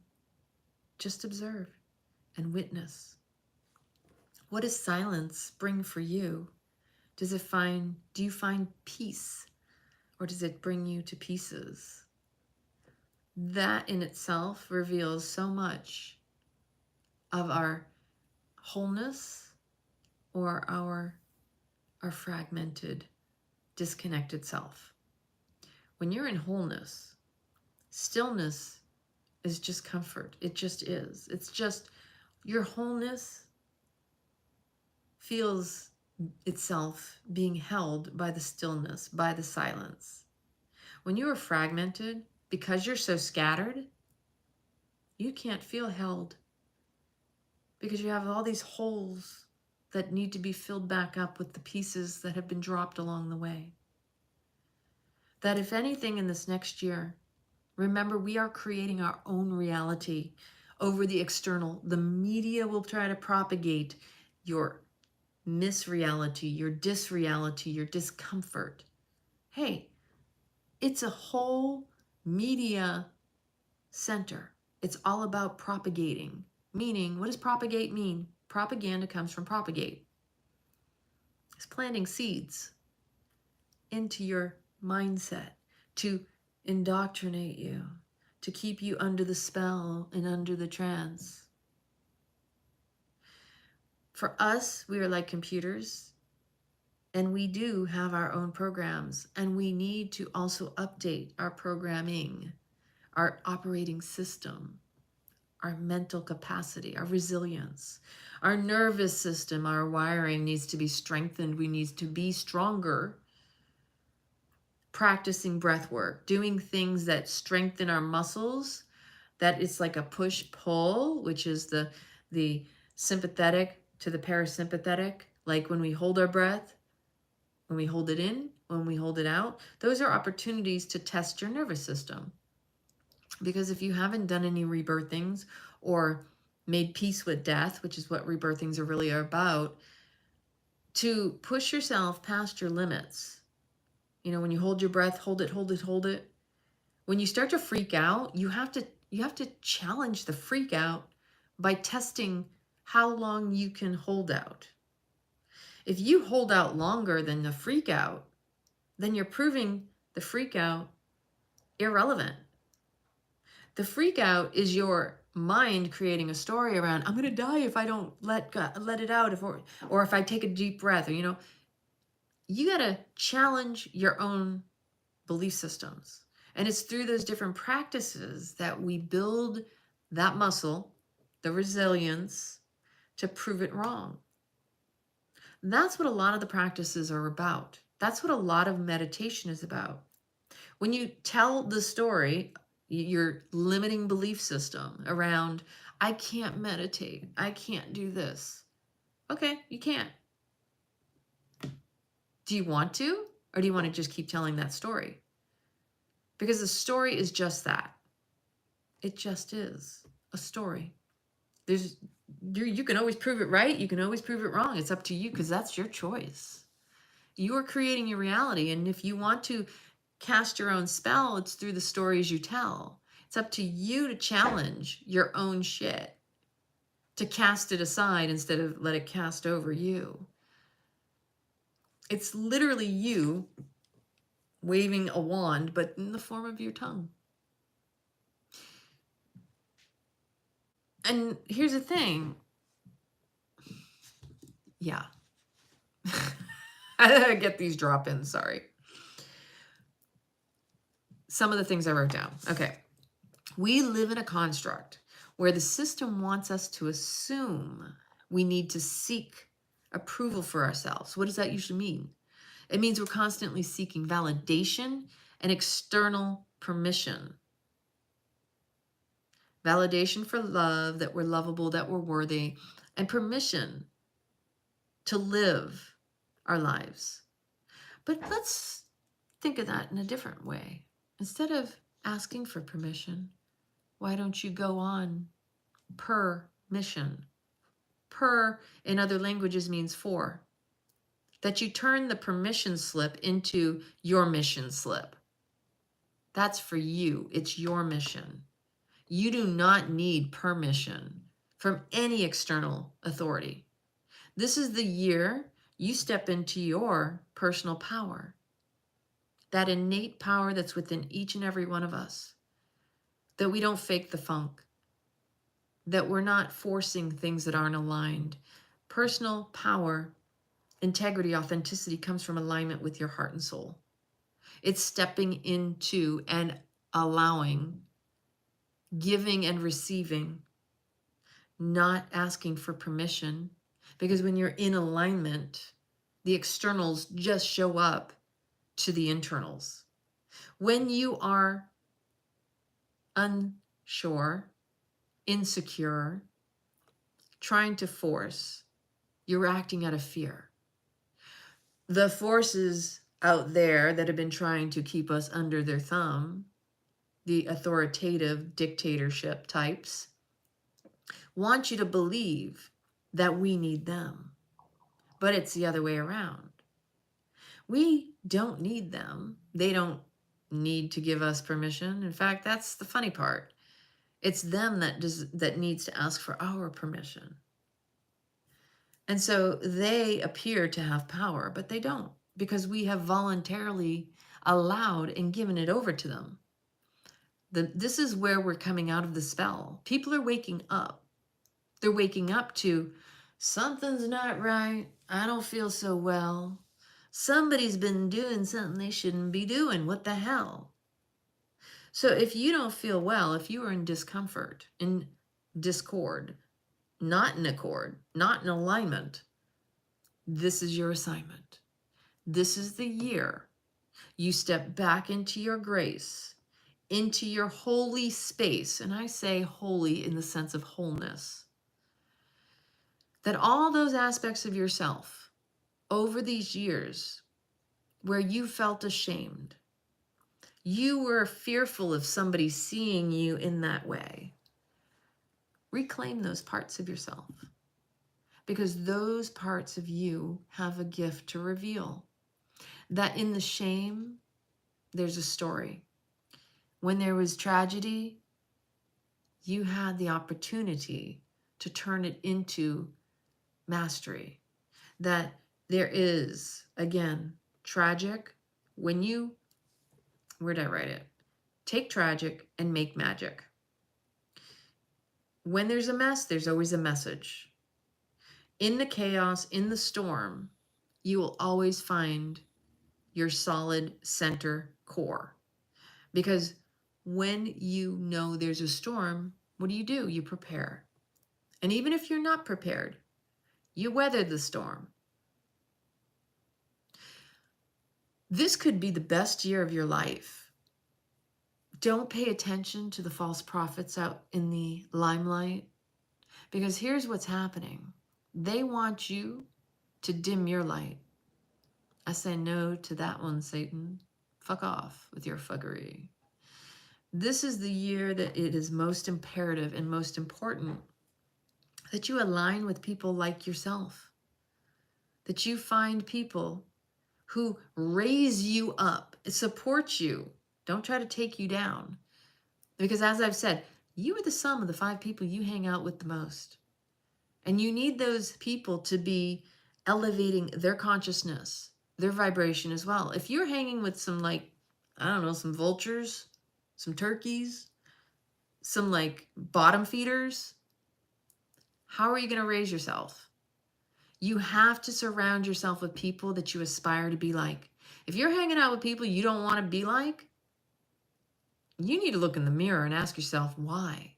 Just observe and witness. What does silence bring for you? Do you find peace, or does it bring you to pieces? That in itself reveals so much of our wholeness or our fragmented, disconnected self. When you're in wholeness, stillness is just comfort. It just is. It's just your wholeness feels itself being held by the stillness, by the silence. When you are fragmented, because you're so scattered, you can't feel held because you have all these holes that need to be filled back up with the pieces that have been dropped along the way. That if anything in this next year, remember, we are creating our own reality. over the external. The media will try to propagate your misreality, your disreality, your discomfort. Hey, it's a whole media center. It's all about propagating. Meaning, what does propagate mean? Propaganda comes from propagate. It's planting seeds into your mindset to indoctrinate you, to keep you under the spell and under the trance. For us, we are like computers, and we do have our own programs, and we need to also update our programming, our operating system, our mental capacity, our resilience, our nervous system, our wiring needs to be strengthened. We need to be stronger, practicing breath work, doing things that strengthen our muscles, that it's like a push-pull, which is the sympathetic to the parasympathetic, like when we hold our breath, when we hold it in, when we hold it out. Those are opportunities to test your nervous system. Because if you haven't done any rebirthings or made peace with death, which is what rebirthings are really about, to push yourself past your limits. You know, when you hold your breath, hold it, hold it, hold it. When you start to freak out, you have to challenge the freak out by testing how long you can hold out. If you hold out longer than the freak out, then you're proving the freak out irrelevant. The freak out is your mind creating a story around, I'm going to die if I don't let it out, or if I take a deep breath, or, you know, you got to challenge your own belief systems. And it's through those different practices that we build that muscle, the resilience, to prove it wrong. That's what a lot of the practices are about. That's what a lot of meditation is about. When you tell the story, your limiting belief system around, I can't meditate, I can't do this. Okay, you can't. Do you want to? Or do you want to just keep telling that story? Because the story is just that. It just is a story. You can always prove it right. You can always prove it wrong. It's up to you, because that's your choice. You are creating your reality. And if you want to cast your own spell, it's through the stories you tell. It's up to you to challenge your own shit, to cast it aside instead of let it cast over you. It's literally you waving a wand, but in the form of your tongue. And here's the thing. Yeah. I get these drop-ins, sorry. Some of the things I wrote down. Okay. We live in a construct where the system wants us to assume we need to seek approval for ourselves. What does that usually mean? It means we're constantly seeking validation and external permission. Validation for love, that we're lovable, that we're worthy, and permission to live our lives. But let's think of that in a different way. Instead of asking for permission, why don't you go on permission? Per in other languages means for. That you turn the permission slip into your mission slip. That's for you. It's your mission. You do not need permission from any external authority. This is the year you step into your personal power. That innate power that's within each and every one of us. That we don't fake the funk. That we're not forcing things that aren't aligned. Personal power, integrity, authenticity comes from alignment with your heart and soul. It's stepping into and allowing, giving and receiving, not asking for permission. Because when you're in alignment, the externals just show up to the internals. When you are unsure, insecure, trying to force, you're acting out of fear. The forces out there that have been trying to keep us under their thumb, the authoritative dictatorship types, want you to believe that we need them. But it's the other way around. We don't need them. They don't need to give us permission. In fact, that's the funny part. It's them that needs to ask for our permission. And so they appear to have power, but they don't, because we have voluntarily allowed and given it over to them. This is where we're coming out of the spell. People are waking up. They're waking up to something's not right. I don't feel so well. Somebody's been doing something they shouldn't be doing. What the hell? So if you don't feel well, if you are in discomfort, in discord, not in accord, not in alignment, this is your assignment. This is the year you step back into your grace, into your holy space. And I say holy in the sense of wholeness. That all those aspects of yourself over these years where you felt ashamed, you were fearful of somebody seeing you in that way, reclaim those parts of yourself, because those parts of you have a gift to reveal. That in the shame, there's a story. When there was tragedy, you had the opportunity to turn it into mastery. That there is, again, tragic. When you, where did I write it? Take tragic and make magic. When there's a mess, there's always a message. In the chaos, in the storm, you will always find your solid center core. Because when you know there's a storm, what do? You prepare. And even if you're not prepared, you weather the storm. This could be the best year of your life. Don't pay attention to the false prophets out in the limelight, because here's what's happening. They want you to dim your light. I say no to that one, Satan. Fuck off with your fuckery. This is the year that it is most imperative and most important that you align with people like yourself, that you find people who raise you up, support you, don't try to take you down. Because as I've said, you are the sum of the 5 people you hang out with the most. And you need those people to be elevating their consciousness, their vibration as well. If you're hanging with some, like, I don't know, some vultures, some turkeys, some like bottom feeders, how are you going to raise yourself? You have to surround yourself with people that you aspire to be like. If you're hanging out with people you don't want to be like, you need to look in the mirror and ask yourself, why?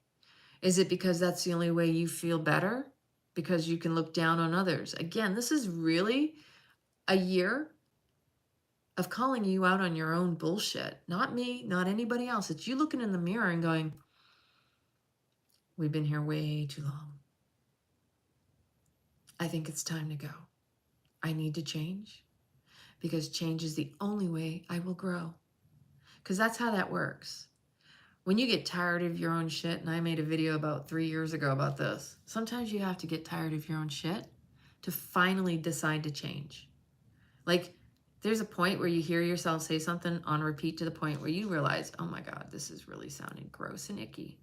Is it because that's the only way you feel better? Because you can look down on others? Again, this is really a year of calling you out on your own bullshit. Not me, not anybody else. It's you looking in the mirror and going, we've been here way too long. I think it's time to go. I need to change, because change is the only way I will grow. Because that's how that works. When you get tired of your own shit, and I made a video about 3 years ago about this, sometimes you have to get tired of your own shit to finally decide to change. Like, there's a point where you hear yourself say something on repeat to the point where you realize, oh my God, this is really sounding gross and icky.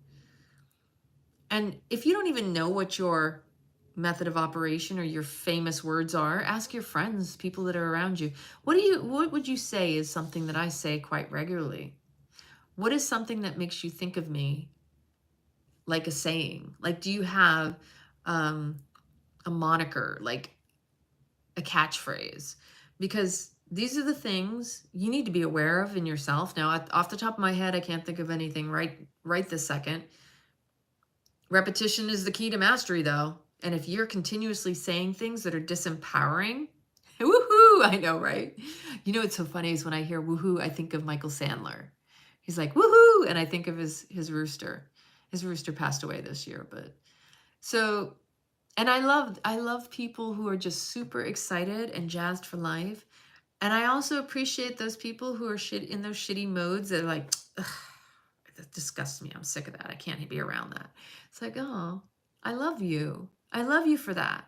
And if you don't even know what your method of operation or your famous words are, ask your friends, people that are around you. What would you say is something that I say quite regularly? What is something that makes you think of me like a saying? Like, do you have a moniker, like a catchphrase? Because these are the things you need to be aware of in yourself. Now, off the top of my head, I can't think of anything right this second. Repetition is the key to mastery, though. And if you're continuously saying things that are disempowering, woohoo, I know, right? You know what's so funny is when I hear woohoo, I think of Michael Sandler. He's like, woohoo, and I think of his rooster. His rooster passed away this year, but so, and I love people who are just super excited and jazzed for life. And I also appreciate those people who are in those shitty modes that are like, ugh, that disgusts me. I'm sick of that. I can't be around that. It's like, oh, I love you. I love you for that.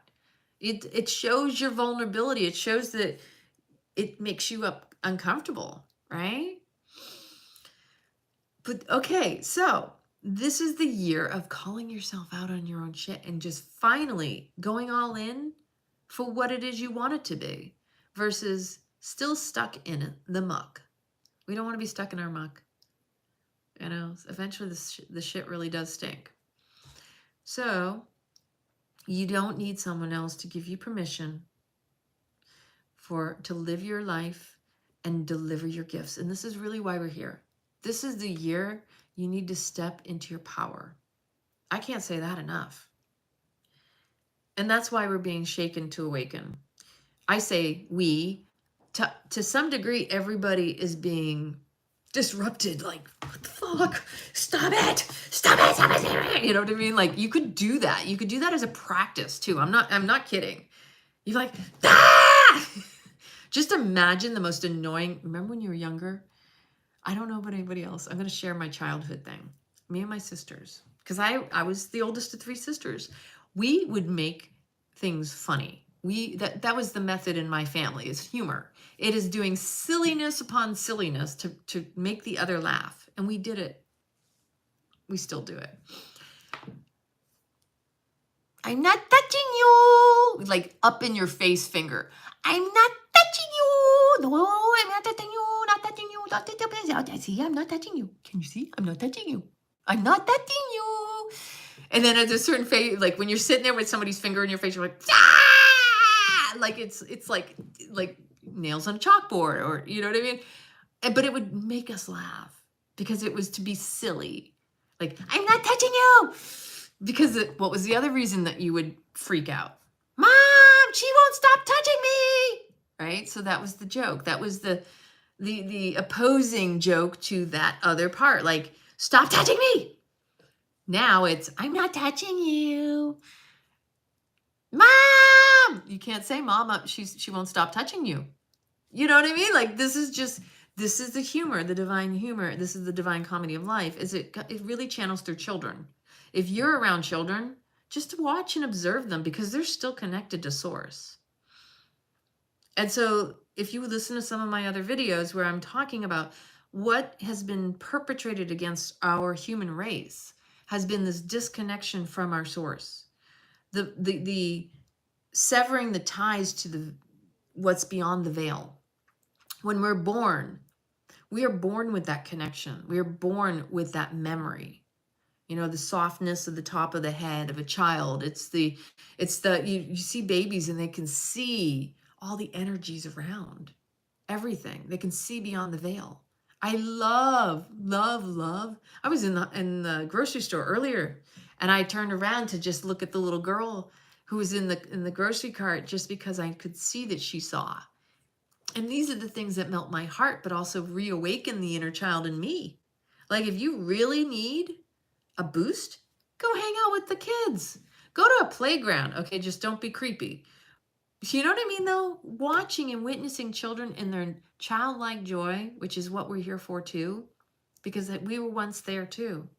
It shows your vulnerability. It shows that it makes you uncomfortable, right? But okay, so this is the year of calling yourself out on your own shit and just finally going all in for what it is you want it to be versus still stuck in the muck. We don't want to be stuck in our muck. You know, eventually the shit really does stink. So you don't need someone else to give you permission to live your life and deliver your gifts. And this is really why we're here. This is the year you need to step into your power. I can't say that enough. And that's why we're being shaken to awaken. I say we, to some degree, everybody is being disrupted. Like, what the fuck? Stop it! Stop it! Stop it! You know what I mean? Like, you could do that. You could do that as a practice too. I'm not kidding. You're like, ah! Just imagine the most annoying. Remember when you were younger? I don't know about anybody else. I'm going to share my childhood thing. Me and my sisters, because I was the oldest of 3 sisters. We would make things funny. That was the method in my family, is humor. It is doing silliness upon silliness to make the other laugh. And we did it. We still do it. I'm not touching you. Like up in your face finger. I'm not touching you. No, I'm not touching you. Not touching you. Not touching you. See, I'm not touching you. Can you see? I'm not touching you. I'm not touching you. And then at a certain phase, like when you're sitting there with somebody's finger in your face, you're like, ah! Like it's like nails on a chalkboard, or you know what I mean? But it would make us laugh because it was to be silly. Like, I'm not touching you. Because what was the other reason that you would freak out? Mom, she won't stop touching me. Right? So that was the joke. That was the opposing joke to that other part. Like, stop touching me. Now it's, I'm not touching you. Mom! You can't say, Mom, she won't stop touching you. You know what I mean? Like, this is the humor, the divine humor. This is the divine comedy of life. It really channels through children. If you're around children, just watch and observe them because they're still connected to source. And so if you listen to some of my other videos where I'm talking about what has been perpetrated against our human race has been this disconnection from our source. The severing the ties to what's beyond the veil. When we're born, we are born with that connection. We are born with that memory. You know, the softness of the top of the head of a child. You see babies and they can see all the energies around everything. They can see beyond the veil. I love. I was in the grocery store earlier and I turned around to just look at the little girl who was in the grocery cart just because I could see that she saw. And these are the things that melt my heart, but also reawaken the inner child in me. Like, if you really need a boost, go hang out with the kids. Go to a playground. Okay, just don't be creepy. You know what I mean, though? Watching and witnessing children in their childlike joy, which is what we're here for, too, because we were once there, too.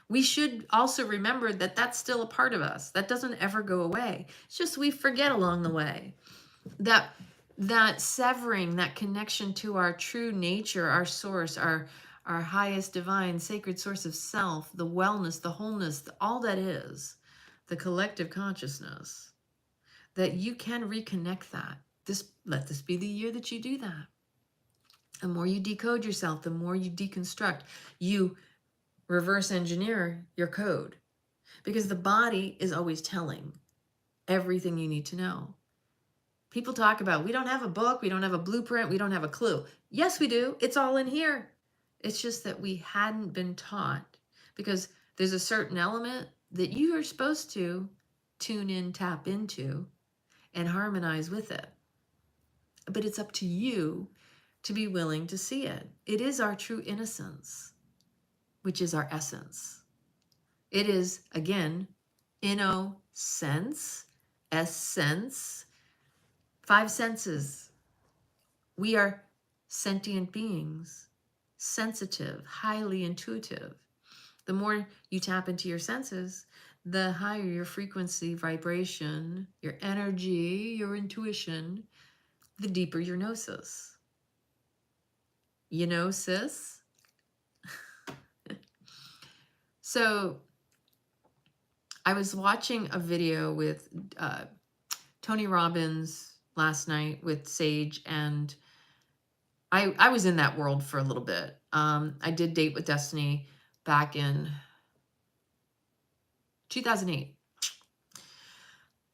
We should also remember that that's still a part of us. That doesn't ever go away. It's just we forget along the way. That severing, that connection to our true nature, our source, our highest divine sacred source of self, the wellness, the wholeness, all that is, the collective consciousness, that you can reconnect that. Let this be the year that you do that. The more you decode yourself, the more you deconstruct, you reverse engineer your code, because the body is always telling everything you need to know. People talk about, we don't have a book, we don't have a blueprint, we don't have a clue. Yes, we do. It's all in here. It's just that we hadn't been taught, because there's a certain element that you are supposed to tune in, tap into, and harmonize with it. But it's up to you to be willing to see it. It is our true innocence, which is our essence. It is, again, innocence, essence, 5 senses. We are sentient beings, sensitive, highly intuitive. The more you tap into your senses, the higher your frequency, vibration, your energy, your intuition, the deeper your gnosis. You know, sis? So I was watching a video with Tony Robbins last night with Sage, and I was in that world for a little bit. I did Date with Destiny back in 2008.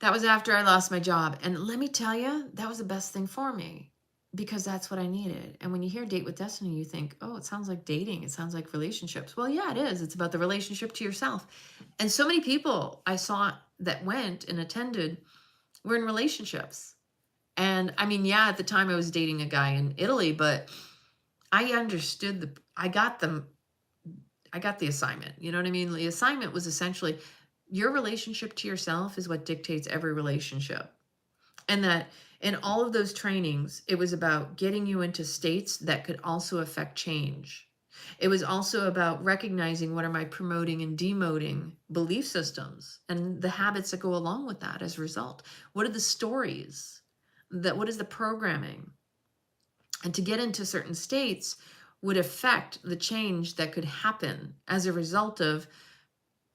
That was after I lost my job. And let me tell you, that was the best thing for me because that's what I needed. And when you hear Date with Destiny, you think, oh, it sounds like dating. It sounds like relationships. Well, yeah, it is. It's about the relationship to yourself. And so many people I saw that went and attended were in relationships. And I mean, yeah, at the time I was dating a guy in Italy, but I understood I got the assignment. You know what I mean? The assignment was essentially your relationship to yourself is what dictates every relationship. And that in all of those trainings, it was about getting you into states that could also affect change. It was also about recognizing what am I promoting and demoting belief systems and the habits that go along with that as a result. What are the stories? What is the programming? And to get into certain states would affect the change that could happen as a result of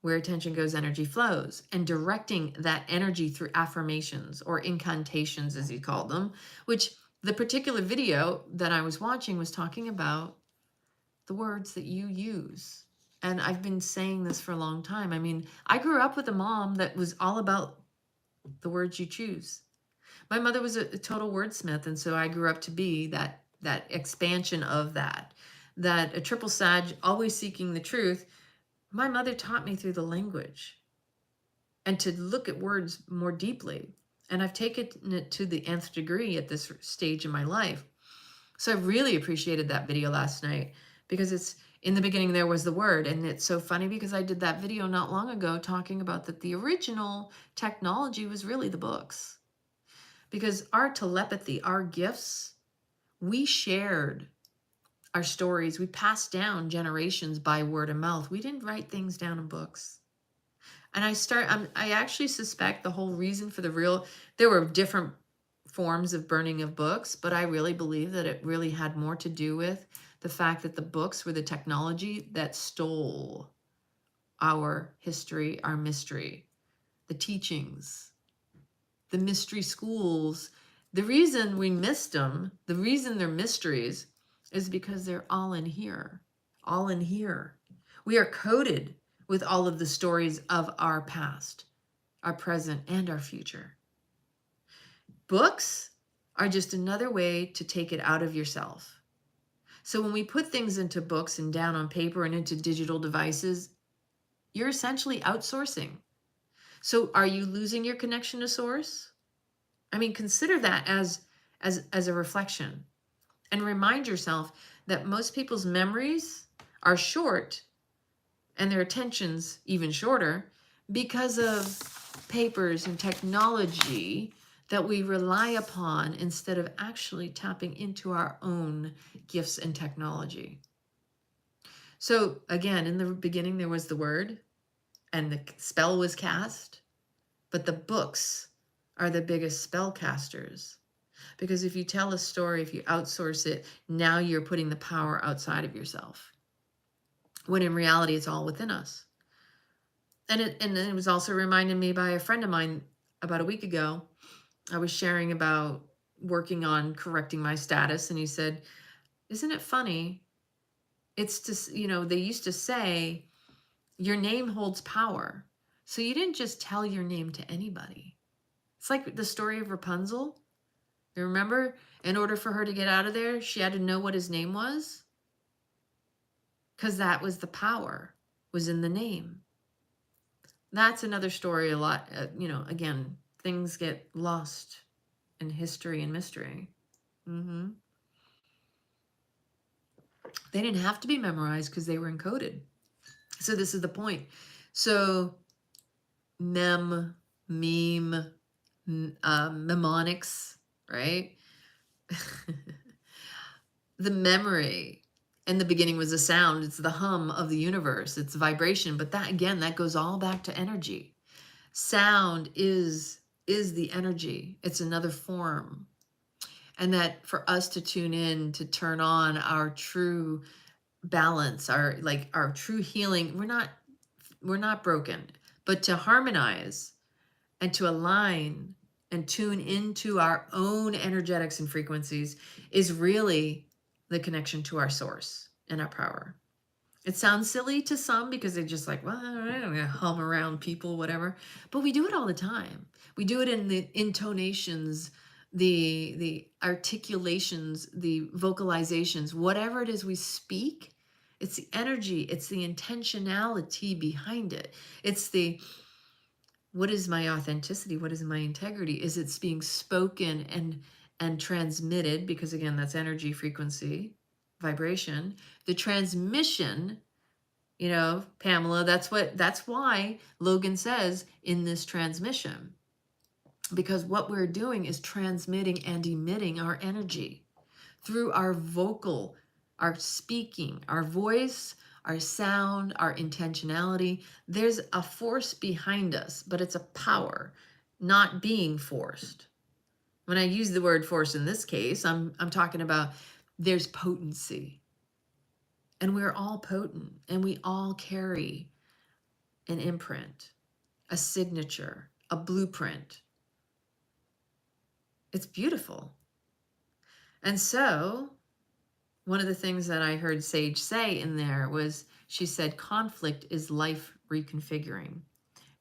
where attention goes, energy flows, and directing that energy through affirmations or incantations, as he called them, which the particular video that I was watching was talking about the words that you use. And I've been saying this for a long time. I mean, I grew up with a mom that was all about the words you choose. My mother was a total wordsmith, and so I grew up to be that expansion of that a triple Sag, always seeking the truth. My mother taught me through the language and to look at words more deeply. And I've taken it to the nth degree at this stage in my life. So I really appreciated that video last night because it's in the beginning there was the word. And it's so funny because I did that video not long ago talking about that the original technology was really the books. Because our telepathy, our gifts, we shared our stories. We passed down generations by word of mouth. We didn't write things down in books. And I actually suspect the whole reason for there were different forms of burning of books, but I really believe that it really had more to do with the fact that the books were the technology that stole our history, our mystery, the teachings, the mystery schools. The reason we missed them, the reason they're mysteries, is because they're all in here. All in here. We are coded with all of the stories of our past, our present, and our future. Books are just another way to take it out of yourself. So when we put things into books and down on paper and into digital devices, you're essentially outsourcing. So are you losing your connection to source? I mean, consider that as a reflection and remind yourself that most people's memories are short and their attention's even shorter because of papers and technology that we rely upon instead of actually tapping into our own gifts and technology. So again, in the beginning, there was the word and the spell was cast, but the books are the biggest spellcasters. Because if you tell a story, if you outsource it, now you're putting the power outside of yourself. When in reality, it's all within us. And it was also reminded me by a friend of mine about a week ago. I was sharing about working on correcting my status. And he said, isn't it funny? It's just, they used to say, your name holds power. So you didn't just tell your name to anybody. It's like the story of Rapunzel. You remember, in order for her to get out of there, she had to know what his name was. Because that was the power, was in the name. That's another story a lot, again, things get lost in history and mystery. They didn't have to be memorized because they were encoded. So this is the point. So mnemonics, right? The memory In the beginning was a sound. It's the hum of the universe. It's vibration. But that, again, that goes all back to energy. Sound is the energy. It's another form. And that for us to tune in, to turn on our true balance, our true healing, we're not broken, but to harmonize and to align and tune into our own energetics and frequencies is really the connection to our source and our power. It sounds silly to some because they're just like, well, I'm going to hum around people, whatever. But we do it all the time. We do it in the intonations, the articulations, the vocalizations, whatever it is we speak. It's the energy, it's the intentionality behind it. It's the, what is my authenticity? What is my integrity? Is it's being spoken and transmitted? Because again, that's energy, frequency, vibration. The transmission, you know, Pamela, that's why Logan says in this transmission, because what we're doing is transmitting and emitting our energy through our vocal, our speaking, our voice, our sound, our intentionality. There's a force behind us, but it's a power, not being forced. When I use the word force in this case, I'm talking about there's potency. And we're all potent, and we all carry an imprint, a signature, a blueprint. It's beautiful. And so one of the things that I heard Sage say in there was, she said, conflict is life reconfiguring,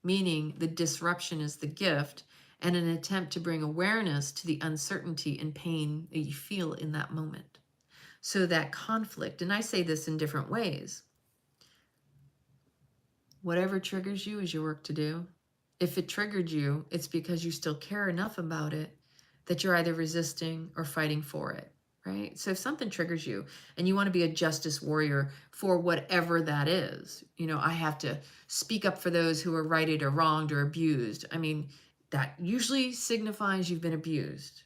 meaning the disruption is the gift and an attempt to bring awareness to the uncertainty and pain that you feel in that moment. So that conflict, and I say this in different ways, whatever triggers you is your work to do. If it triggered you, it's because you still care enough about it that you're either resisting or fighting for it, right? So if something triggers you and you want to be a justice warrior for whatever that is, you know, I have to speak up for those who are righted or wronged or abused. I mean, that usually signifies you've been abused.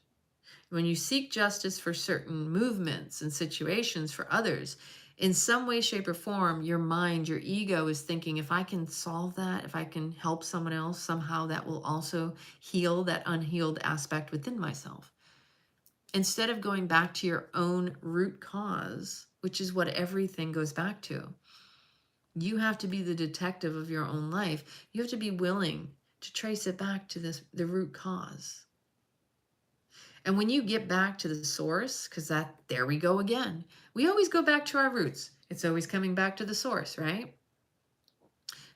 When you seek justice for certain movements and situations for others, in some way, shape, or form, your mind, your ego is thinking, if I can solve that, if I can help someone else, somehow that will also heal that unhealed aspect within myself. Instead of going back to your own root cause, which is what everything goes back to, you have to be the detective of your own life. You have to be willing to trace it back to the root cause. And when you get back to the source, because there we go again. We always go back to our roots. It's always coming back to the source, right?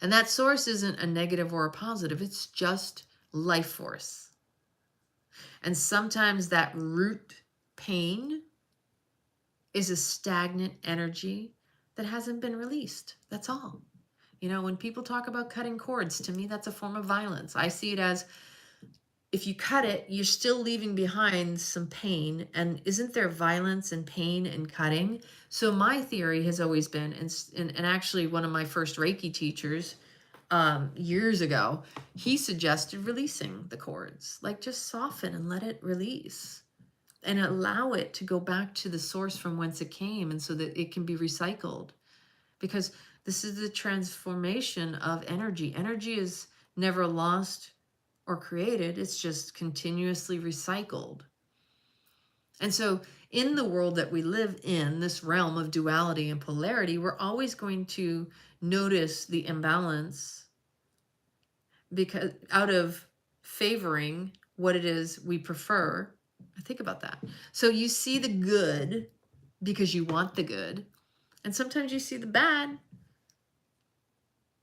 And that source isn't a negative or a positive. It's just life force. And sometimes that root pain is a stagnant energy that hasn't been released. That's all. You know, when people talk about cutting cords, to me, that's a form of violence. I see it as, if you cut it, you're still leaving behind some pain. And isn't there violence and pain in cutting? So my theory has always been, and actually one of my first Reiki teachers years ago, he suggested releasing the cords, like just soften and let it release and allow it to go back to the source from whence it came, and so that it can be recycled. Because this is the transformation of energy. Energy is never lost or created, it's just continuously recycled. And so in the world that we live in, this realm of duality and polarity, we're always going to notice the imbalance, because out of favoring what it is we prefer. Think about that. So you see the good because you want the good, and sometimes you see the bad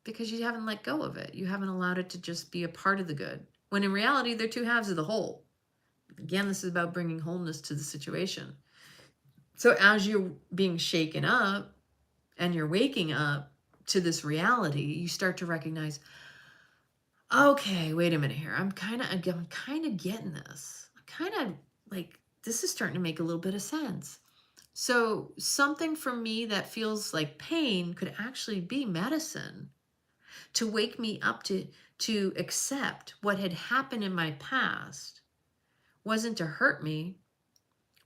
because you haven't let go of it. You haven't allowed it to just be a part of the good, when in reality, they're two halves of the whole. Again, this is about bringing wholeness to the situation. So as you're being shaken up and you're waking up to this reality, you start to recognize, okay, wait a minute here. I'm kind of getting this. I'm kind of like, this is starting to make a little bit of sense. So something for me that feels like pain could actually be medicine to wake me up to accept what had happened in my past. Wasn't to hurt me,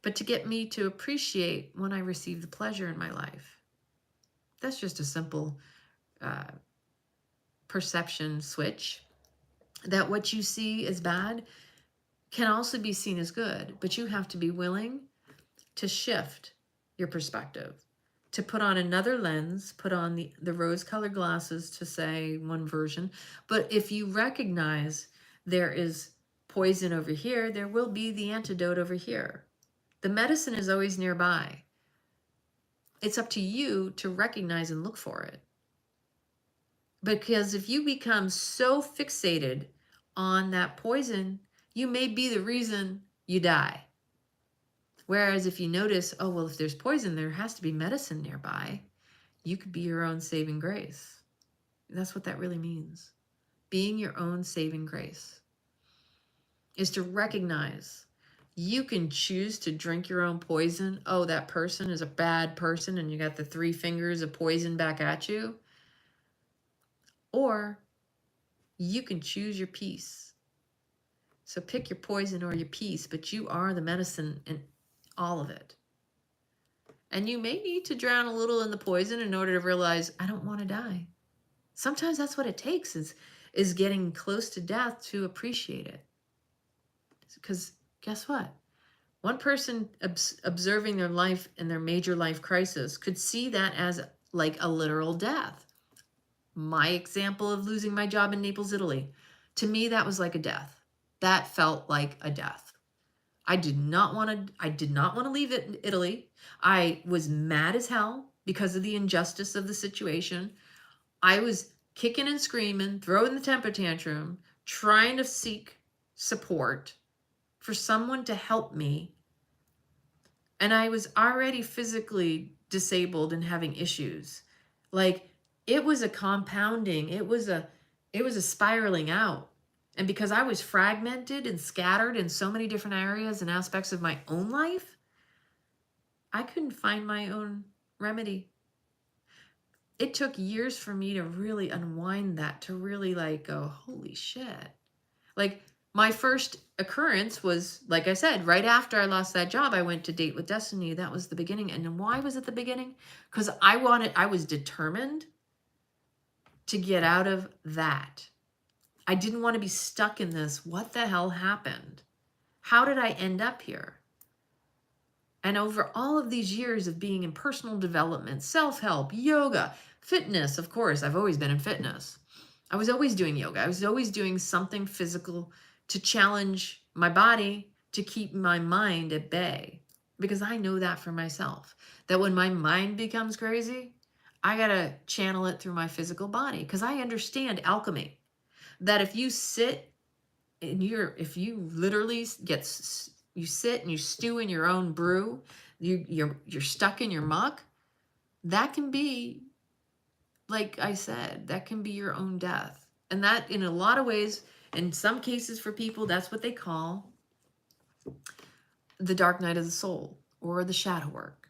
but to get me to appreciate when I received the pleasure in my life. That's just a simple perception switch, that what you see as bad can also be seen as good, but you have to be willing to shift your perspective, to put on another lens, put on the rose-colored glasses, to say one version. But if you recognize there is poison over here, there will be the antidote over here. The medicine is always nearby. It's up to you to recognize and look for it. Because if you become so fixated on that poison, you may be the reason you die. Whereas if you notice, oh, well, if there's poison, there has to be medicine nearby, you could be your own saving grace. That's what that really means. Being your own saving grace is to recognize you can choose to drink your own poison. Oh, that person is a bad person, and you got the 3 fingers of poison back at you. Or you can choose your peace. So pick your poison or your peace, but you are the medicine in all of it. And you may need to drown a little in the poison in order to realize, I don't want to die. Sometimes that's what it takes, is getting close to death to appreciate it. Because guess what? One person observing their life and their major life crisis could see that as like a literal death. My example of losing my job in Naples, Italy, to me, that was like a death. That felt like a death. I did not want to leave Italy. I was mad as hell because of the injustice of the situation. I was kicking and screaming, throwing the temper tantrum, trying to seek support for someone to help me. And I was already physically disabled and having issues. Like, it was a compounding, it was a spiraling out. And because I was fragmented and scattered in so many different areas and aspects of my own life, I couldn't find my own remedy. It took years for me to really unwind that, to really like go, holy shit. Like, my first occurrence was, like I said, right after I lost that job, I went to Date with Destiny. That was the beginning. And why was it the beginning? Because I was determined to get out of that. I didn't want to be stuck in this. What the hell happened? How did I end up here? And over all of these years of being in personal development, self-help, yoga, fitness, of course, I've always been in fitness. I was always doing yoga. I was always doing something physical to challenge my body, to keep my mind at bay. Because I know that for myself, that when my mind becomes crazy, I got to channel it through my physical body. Because I understand alchemy. That if you sit and if you literally you sit and you stew in your own brew, you're stuck in your muck, that can be, like I said, that can be your own death. And that, in a lot of ways, in some cases for people, that's what they call the dark night of the soul or the shadow work.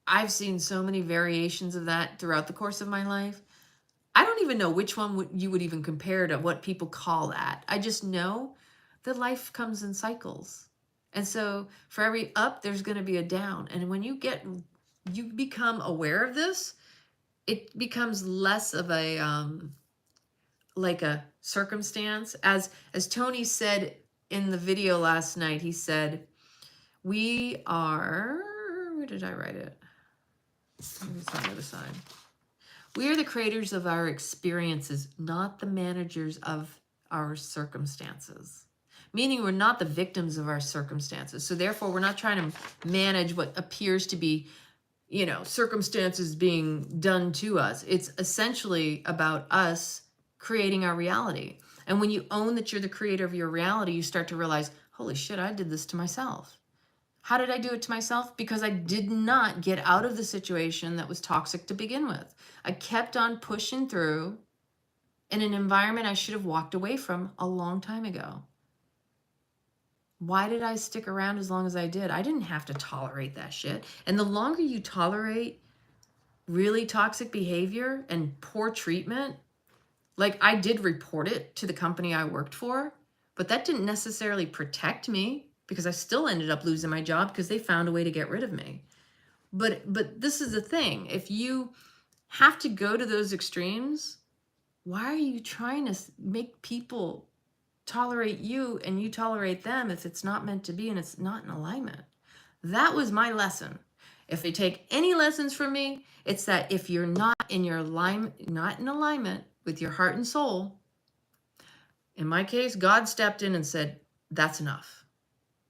I've seen so many variations of that throughout the course of my life. I don't even know which one you would even compare to what people call that. I just know that life comes in cycles. And so for every up, there's going to be a down. And when you become aware of this, it becomes less of a, like a circumstance. As Tony said in the video last night, he said, we are, where did I write it? It's on the other side. We are the creators of our experiences, not the managers of our circumstances. Meaning we're not the victims of our circumstances. So therefore, we're not trying to manage what appears to be, circumstances being done to us. It's essentially about us creating our reality. And when you own that you're the creator of your reality, you start to realize, holy shit, I did this to myself. How did I do it to myself? Because I did not get out of the situation that was toxic to begin with. I kept on pushing through in an environment I should have walked away from a long time ago. Why did I stick around as long as I did? I didn't have to tolerate that shit. And the longer you tolerate really toxic behavior and poor treatment, like I did report it to the company I worked for, but that didn't necessarily protect me because I still ended up losing my job because they found a way to get rid of me. But this is the thing. If you have to go to those extremes, why are you trying to make people tolerate you and you tolerate them if it's not meant to be and it's not in alignment? That was my lesson. If they take any lessons from me, it's that if you're not in your alignment, not in alignment with your heart and soul, in my case, God stepped in and said, that's enough.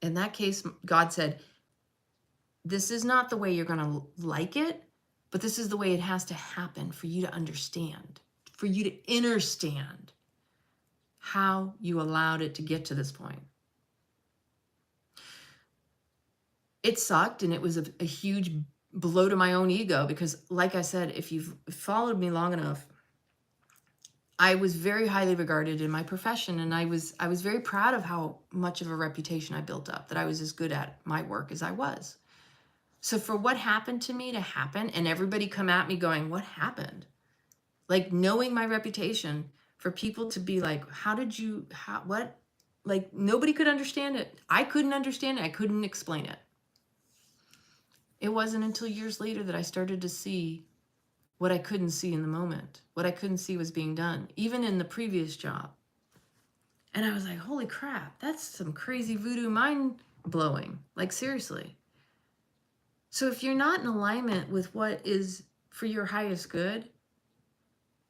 In that case, God said, this is not the way you're going to like it, but this is the way it has to happen for you to understand, for you to understand how you allowed it to get to this point. It sucked, and it was a huge blow to my own ego because, like I said, if you've followed me long enough, I was very highly regarded in my profession, and I was very proud of how much of a reputation I built up, that I was as good at my work as I was. So for what happened to me to happen, and everybody come at me going, what happened? Like, knowing my reputation, for people to be like, what? Like, nobody could understand it. I couldn't understand it. I couldn't explain it. It wasn't until years later that I started to see what I couldn't see in the moment. What I couldn't see was being done, even in the previous job. And I was like, holy crap, that's some crazy voodoo mind blowing. Like, seriously. So if you're not in alignment with what is for your highest good,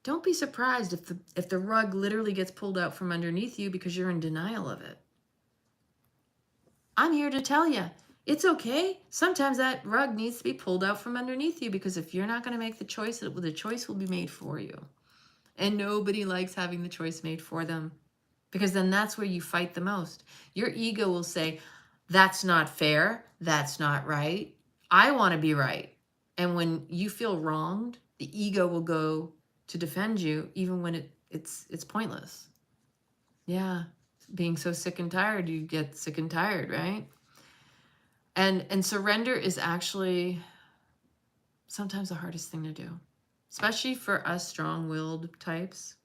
don't be surprised if the rug literally gets pulled out from underneath you because you're in denial of it. I'm here to tell you, it's okay. Sometimes that rug needs to be pulled out from underneath you, because if you're not going to make the choice, the choice will be made for you. And nobody likes having the choice made for them, because then that's where you fight the most. Your ego will say, that's not fair. That's not right. I want to be right. And when you feel wronged, the ego will go to defend you, even when it's pointless. Yeah, being so sick and tired, you get sick and tired, right? And surrender is actually sometimes the hardest thing to do, especially for us strong-willed types.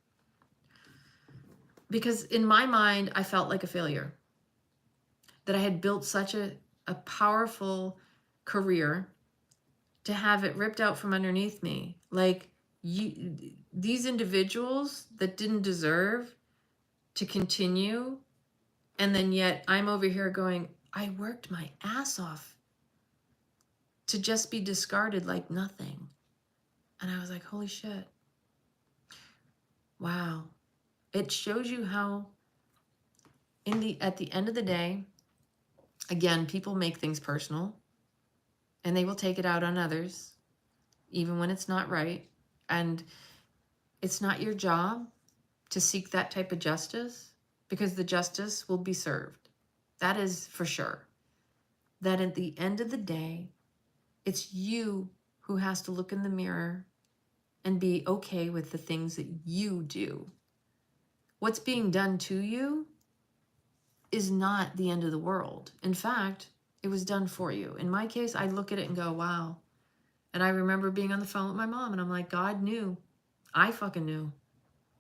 Because in my mind, I felt like a failure, that I had built such a powerful career to have it ripped out from underneath me. Like, these individuals that didn't deserve to continue, and then yet I'm over here going, I worked my ass off to just be discarded like nothing. And I was like, holy shit. Wow. It shows you how at the end of the day, again, people make things personal, and they will take it out on others, even when it's not right. And it's not your job to seek that type of justice, because the justice will be served. That is for sure. That at the end of the day, it's you who has to look in the mirror and be okay with the things that you do. What's being done to you is not the end of the world. In fact, it was done for you. In my case, I look at it and go, wow. And I remember being on the phone with my mom, and I'm like, God knew. I fucking knew.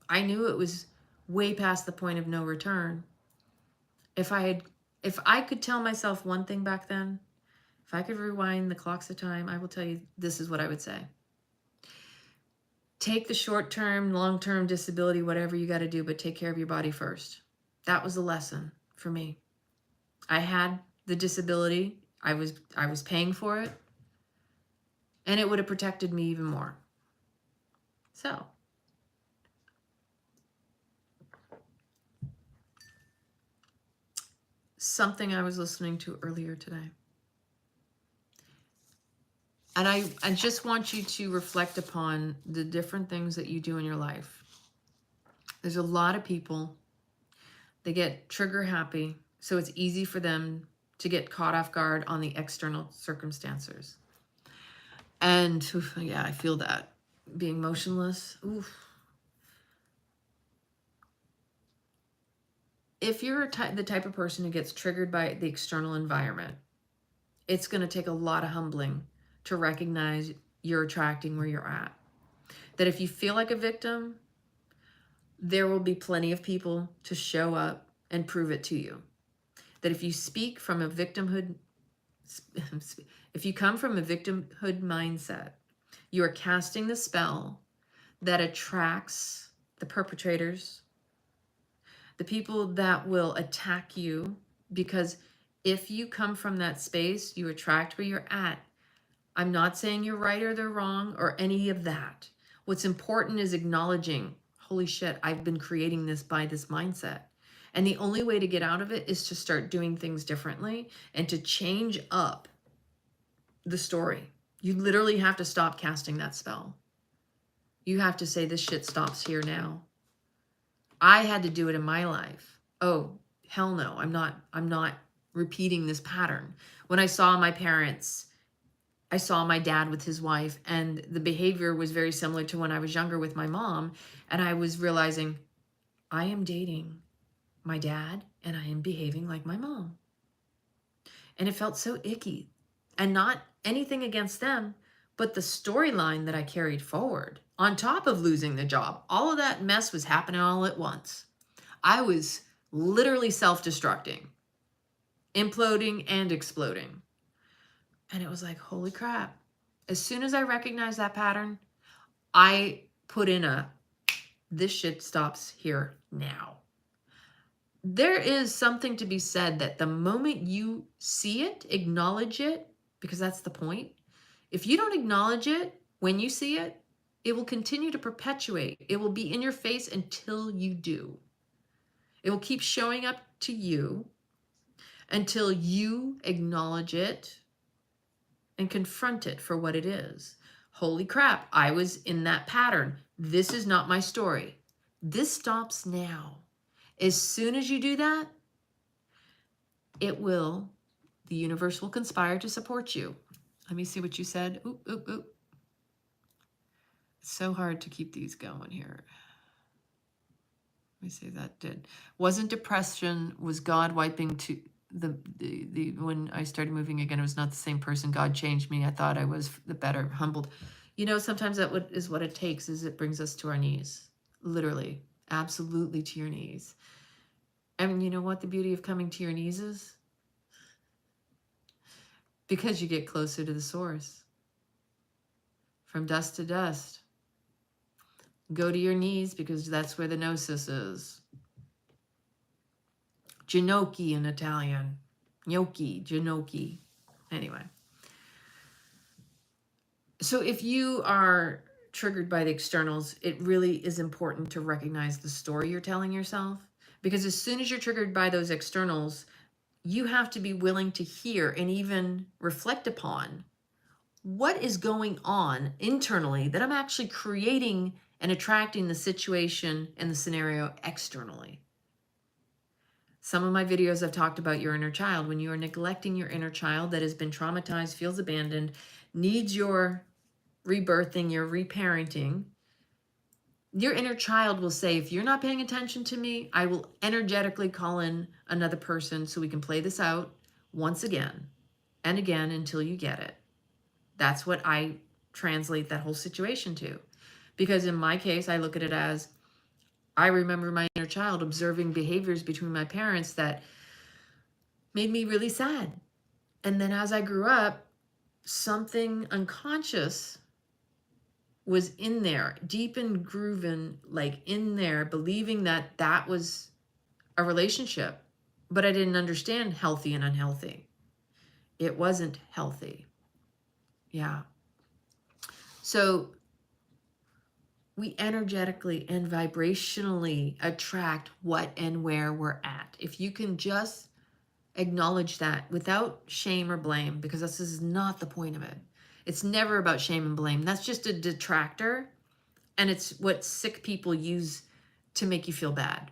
I knew it was way past the point of no return. If I could tell myself one thing back then, if I could rewind the clocks of time, I will tell you, this is what I would say. Take the short-term, long-term disability, whatever you got to do, but take care of your body first. That was the lesson for me. I had the disability. I was paying for it, and it would have protected me even more. So, something I was listening to earlier today. And I just want you to reflect upon the different things that you do in your life. There's a lot of people, they get trigger happy, so it's easy for them to get caught off guard on the external circumstances. And yeah, I feel that. Being motionless. Oof. If you're the type of person who gets triggered by the external environment, it's going to take a lot of humbling to recognize you're attracting where you're at. That if you feel like a victim, there will be plenty of people to show up and prove it to you. That if you speak from a victimhood If you come from a victimhood mindset, you are casting the spell that attracts the perpetrators, the people that will attack you, because if you come from that space, you attract where you're at. I'm not saying you're right or they're wrong or any of that. What's important is acknowledging, holy shit, I've been creating this by this mindset. And the only way to get out of it is to start doing things differently and to change up the story. You literally have to stop casting that spell. You have to say, this shit stops here now. I had to do it in my life. Oh, hell no. I'm not repeating this pattern. When I saw my parents, I saw my dad with his wife, and the behavior was very similar to when I was younger with my mom. And I was realizing I am dating my dad and I am behaving like my mom. And it felt so icky, and not anything against them, but the storyline that I carried forward on top of losing the job. All of that mess was happening all at once. I was literally self-destructing, imploding and exploding. And it was like, holy crap. As soon as I recognized that pattern, I put in this shit stops here now. There is something to be said that the moment you see it, acknowledge it, because that's the point. If you don't acknowledge it when you see it, it will continue to perpetuate. It will be in your face until you do. It will keep showing up to you until you acknowledge it and confront it for what it is. Holy crap, I was in that pattern. This is not my story. This stops now. As soon as you do that, the universe will conspire to support you. Let me see what you said. Oop, oop, oop. It's so hard to keep these going here. Let me see if that did. Wasn't depression, was God wiping to when I started moving again, it was not the same person. God changed me. I thought I was the better, humbled. You know, sometimes that is what it takes, is it brings us to our knees. Literally, absolutely to your knees. And you know what the beauty of coming to your knees is? Because you get closer to the source. From dust to dust. Go to your knees because that's where the gnosis is. Ginocchi in Italian. Gnocchi, ginocchi. Anyway. So if you are triggered by the externals, it really is important to recognize the story you're telling yourself. Because as soon as you're triggered by those externals, you have to be willing to hear and even reflect upon what is going on internally that I'm actually creating and attracting the situation and the scenario externally. Some of my videos I've talked about your inner child. When you are neglecting your inner child that has been traumatized, feels abandoned, needs your rebirthing, your reparenting, your inner child will say, if you're not paying attention to me, I will energetically call in another person so we can play this out once again and again until you get it. That's what I translate that whole situation to. Because in my case, I look at it as, I remember my inner child observing behaviors between my parents that made me really sad. And then as I grew up, something unconscious was in there, deep and grooving, like in there, believing that that was a relationship. But I didn't understand healthy and unhealthy. It wasn't healthy. Yeah. So we energetically and vibrationally attract what and where we're at. If you can just acknowledge that without shame or blame, because this is not the point of it. It's never about shame and blame. That's just a detractor. And it's what sick people use to make you feel bad.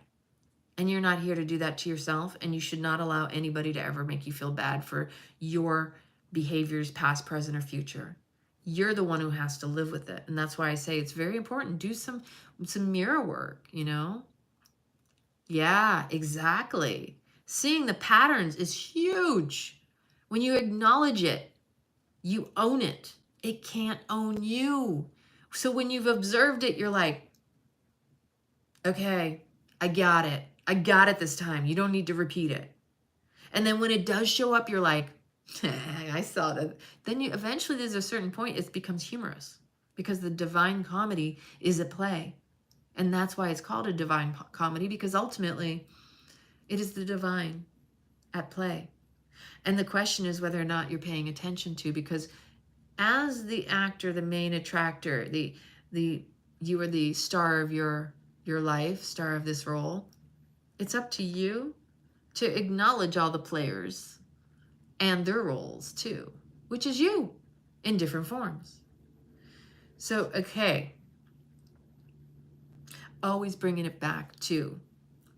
And you're not here to do that to yourself. And you should not allow anybody to ever make you feel bad for your behaviors, past, present, or future. You're the one who has to live with it. And that's why I say it's very important. Do some mirror work, you know? Yeah, exactly. Seeing the patterns is huge. When you acknowledge it, you own it. It can't own you. So when you've observed it, you're like, okay, I got it. I got it this time. You don't need to repeat it. And then when it does show up, you're like, I saw that. Then you eventually there's a certain point it becomes humorous because the divine comedy is at play. And that's why it's called a divine comedy, because ultimately it is the divine at play. And the question is whether or not you're paying attention to, because as the actor, the main attractor, the you are the star of your life, star of this role. It's up to you to acknowledge all the players and their roles too, which is you in different forms. So, okay, always bringing it back to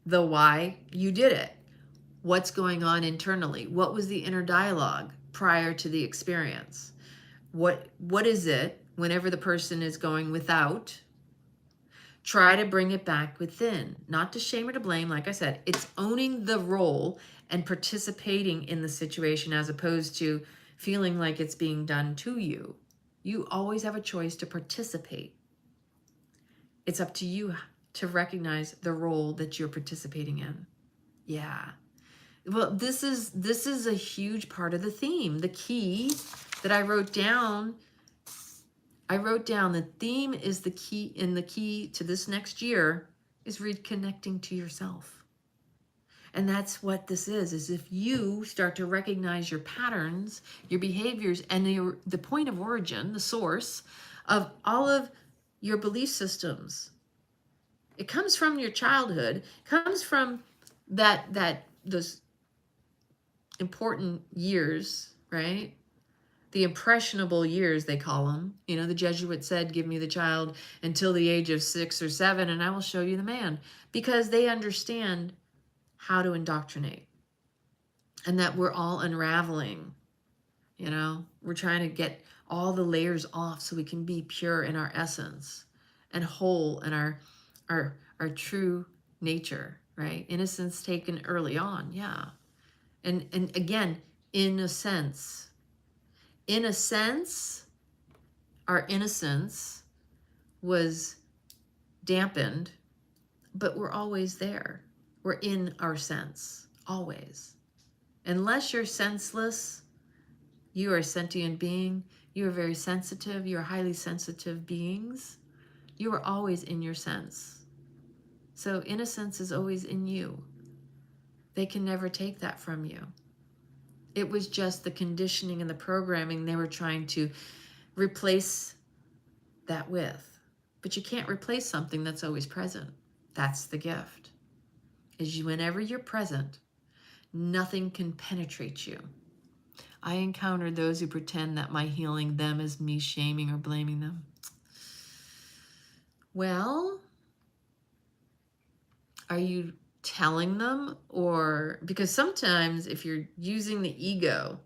the why you did it. What's going on internally? What was the inner dialogue prior to the experience? What is it whenever the person is going without? Try to bring it back within, not to shame or to blame. Like I said, it's owning the role and participating in the situation as opposed to feeling like it's being done to you. You always have a choice to participate. It's up to you to recognize the role that you're participating in. Yeah. Well, this is a huge part of the theme. The key that I wrote down the theme is the key, and the key to this next year is reconnecting to yourself. And that's what this is if you start to recognize your patterns, your behaviors, and the point of origin, the source of all of your belief systems. It comes from your childhood, comes from those important years, right? The impressionable years, they call them. You know, the Jesuit said, give me the child until the age of 6 or 7 and I will show you the man, because they understand how to indoctrinate, and that we're all unraveling. You know, we're trying to get all the layers off so we can be pure in our essence and whole in our true nature, right? Innocence taken early on. Yeah. And again, in a sense, our innocence was dampened, but we're always there. We're in our sense, always. Unless you're senseless, you are a sentient being. You are very sensitive. You are highly sensitive beings. You are always in your sense. So innocence is always in you. They can never take that from you. It was just the conditioning and the programming they were trying to replace that with. But you can't replace something that's always present. That's the gift. Whenever you're present, nothing can penetrate you. I encounter those who pretend that my healing them is me shaming or blaming them. Well, are you telling them? Or because sometimes if you're using the ego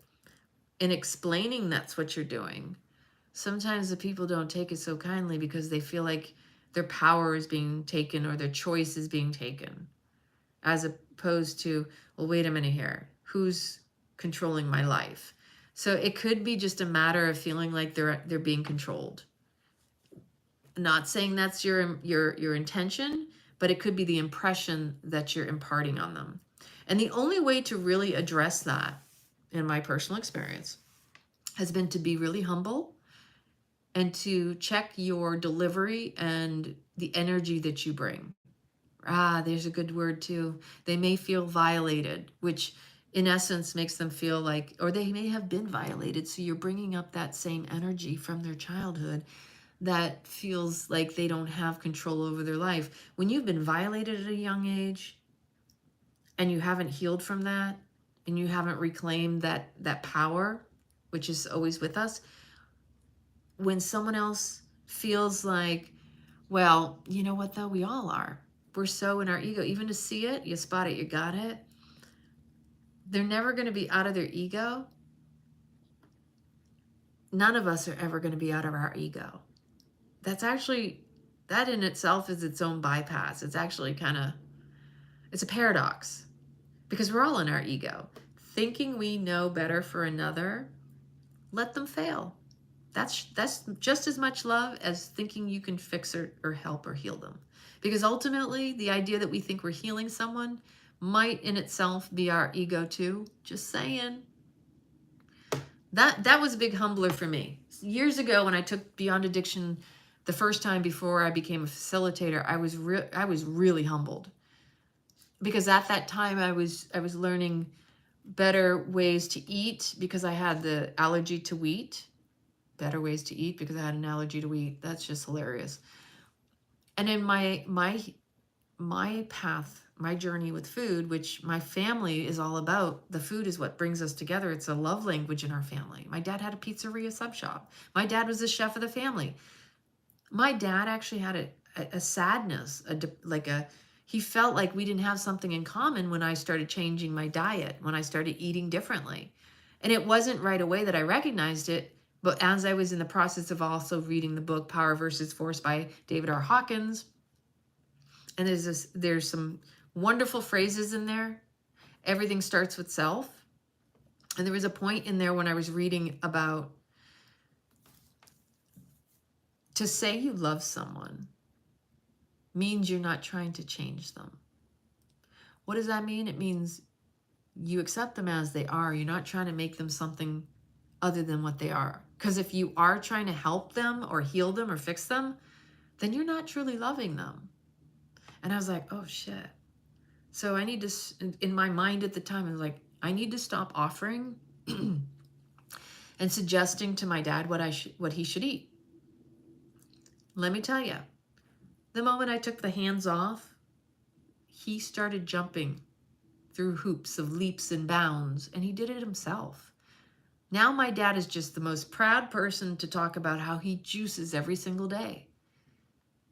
and explaining that's what you're doing, sometimes the people don't take it so kindly because they feel like their power is being taken or their choice is being taken, as opposed to, well, wait a minute here, who's controlling my life? So it could be just a matter of feeling like they're being controlled. Not saying that's your intention, but it could be the impression that you're imparting on them. And the only way to really address that, in my personal experience, has been to be really humble and to check your delivery and the energy that you bring. There's a good word too. They may feel violated, which in essence makes them feel like, or they may have been violated. So you're bringing up that same energy from their childhood that feels like they don't have control over their life. When you've been violated at a young age and you haven't healed from that and you haven't reclaimed that power, which is always with us, when someone else feels like, well, you know what though, we all are. We're so in our ego, even to see it, you spot it, you got it. They're never going to be out of their ego. None of us are ever going to be out of our ego. That's actually, that in itself is its own bypass. It's actually it's a paradox, because we're all in our ego. Thinking we know better for another, let them fail. That's just as much love as thinking you can fix or help or heal them. Because ultimately, the idea that we think we're healing someone might in itself be our ego too. Just saying. That was a big humbler for me. Years ago when I took Beyond Addiction the first time before I became a facilitator, I was really humbled, because at that time I was learning better ways to eat because I had the allergy to wheat. Better ways to eat because I had an allergy to wheat. That's just hilarious. And in my path, my journey with food, which my family is all about, the food is what brings us together. It's a love language in our family. My dad had a pizzeria sub shop. My dad was the chef of the family. My dad actually had a sadness, he felt like we didn't have something in common when I started changing my diet, when I started eating differently. And it wasn't right away that I recognized it, but as I was in the process of also reading the book Power versus Force by David R. Hawkins, and there's some wonderful phrases in there. Everything starts with self. And there was a point in there when I was reading about, to say you love someone means you're not trying to change them. What does that mean? It means you accept them as they are. You're not trying to make them something other than what they are. Because if you are trying to help them or heal them or fix them, then you're not truly loving them. And I was like, oh shit. So I need to, in my mind at the time, I was like, I need to stop offering and suggesting to my dad what he should eat. Let me tell you, the moment I took the hands off, he started jumping through hoops of leaps and bounds, and he did it himself. Now my dad is just the most proud person to talk about how he juices every single day.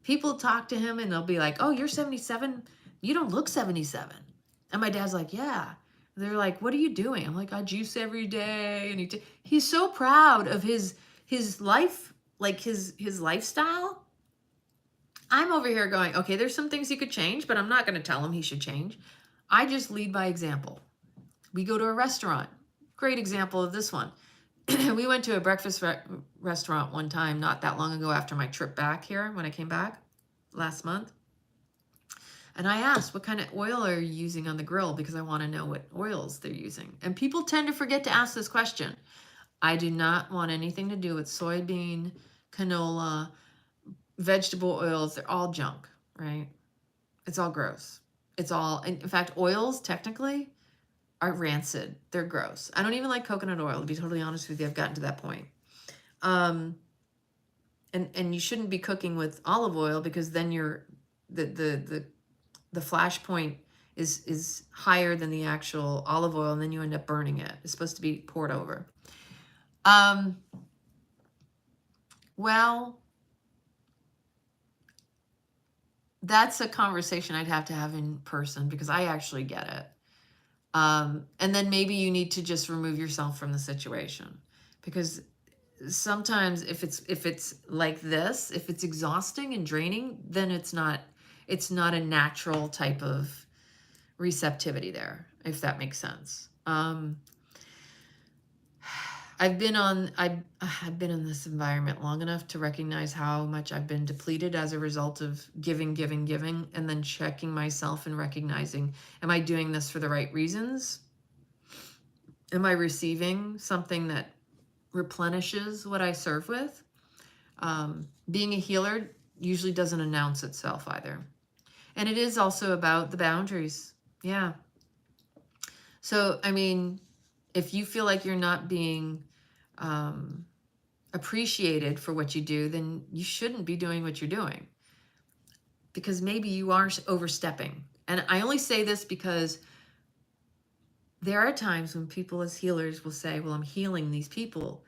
People talk to him and they'll be like, oh, you're 77? You don't look 77. And my dad's like, yeah. They're like, what are you doing? I'm like, I juice every day. And he's so proud of his life, like his lifestyle. I'm over here going, okay, there's some things he could change, but I'm not going to tell him he should change. I just lead by example. We go to a restaurant. Great example of this one. We went to a breakfast restaurant one time not that long ago after my trip back here when I came back last month. And I asked, what kind of oil are you using on the grill? Because I want to know what oils they're using. And people tend to forget to ask this question. I do not want anything to do with soybean, canola, vegetable oils. They're all junk, right? It's all gross. It's all, in fact, oils technically are rancid. They're gross. I don't even like coconut oil, to be totally honest with you. I've gotten to that point. And you shouldn't be cooking with olive oil because then the flash point is higher than the actual olive oil, and then you end up burning it. It's supposed to be poured over. Well, that's a conversation I'd have to have in person because I actually get it. And then maybe you need to just remove yourself from the situation, because sometimes if it's like this, if it's exhausting and draining, then it's not a natural type of receptivity there, if that makes sense. I've been in this environment long enough to recognize how much I've been depleted as a result of giving, and then checking myself and recognizing, am I doing this for the right reasons? Am I receiving something that replenishes what I serve with? Being a healer usually doesn't announce itself either. And it is also about the boundaries. Yeah. So, I mean, if you feel like you're not being appreciated for what you do, then you shouldn't be doing what you're doing, because maybe you are overstepping. And I only say this because there are times when people as healers will say, well, I'm healing these people,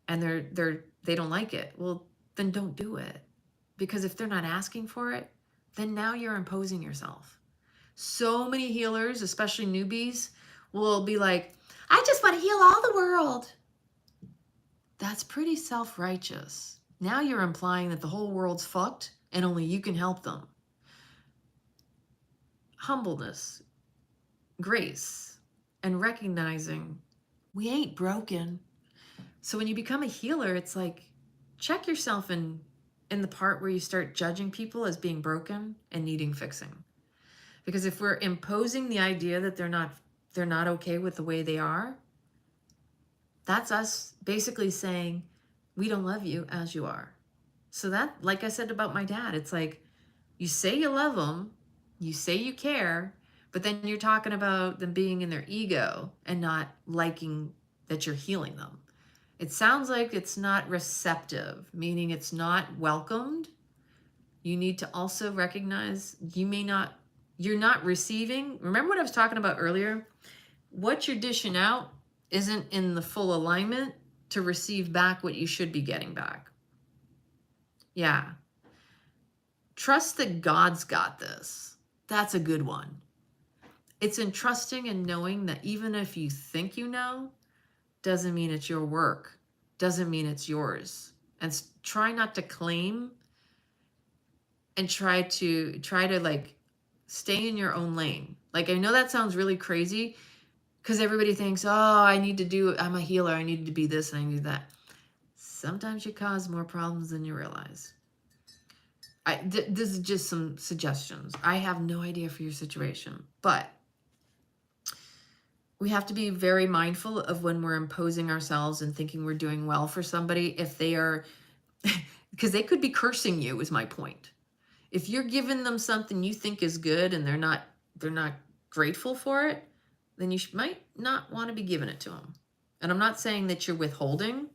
and they don't like it. Well, then don't do it. Because if they're not asking for it, then now you're imposing yourself. So many healers, especially newbies, will be like, I just want to heal all the world. That's pretty self-righteous. Now you're implying that the whole world's fucked and only you can help them. Humbleness, grace, and recognizing we ain't broken. So when you become a healer, it's like, check yourself in the part where you start judging people as being broken and needing fixing. Because if we're imposing the idea that they're not okay with the way they are, That's us basically saying, we don't love you as you are. So that, like I said about my dad, it's like, you say you love them, you say you care, but then you're talking about them being in their ego and not liking that you're healing them. It sounds like it's not receptive, meaning it's not welcomed. You need to also recognize you're not receiving. Remember what I was talking about earlier? What you're dishing out isn't in the full alignment to receive back what you should be getting back. Yeah. Trust that God's got this. That's a good one. It's in trusting and knowing that even if you think you know, doesn't mean it's your work, doesn't mean it's yours. And try not to claim, and try to like stay in your own lane. Like, I know that sounds really crazy because everybody thinks, oh, I'm a healer, I need to be this and I need that. Sometimes you cause more problems than you realize. This is just some suggestions. I have no idea for your situation, but we have to be very mindful of when we're imposing ourselves and thinking we're doing well for somebody, if they are, because they could be cursing you, is my point. If you're giving them something you think is good and they're not grateful for it, then you might not want to be giving it to them. And I'm not saying that you're withholding,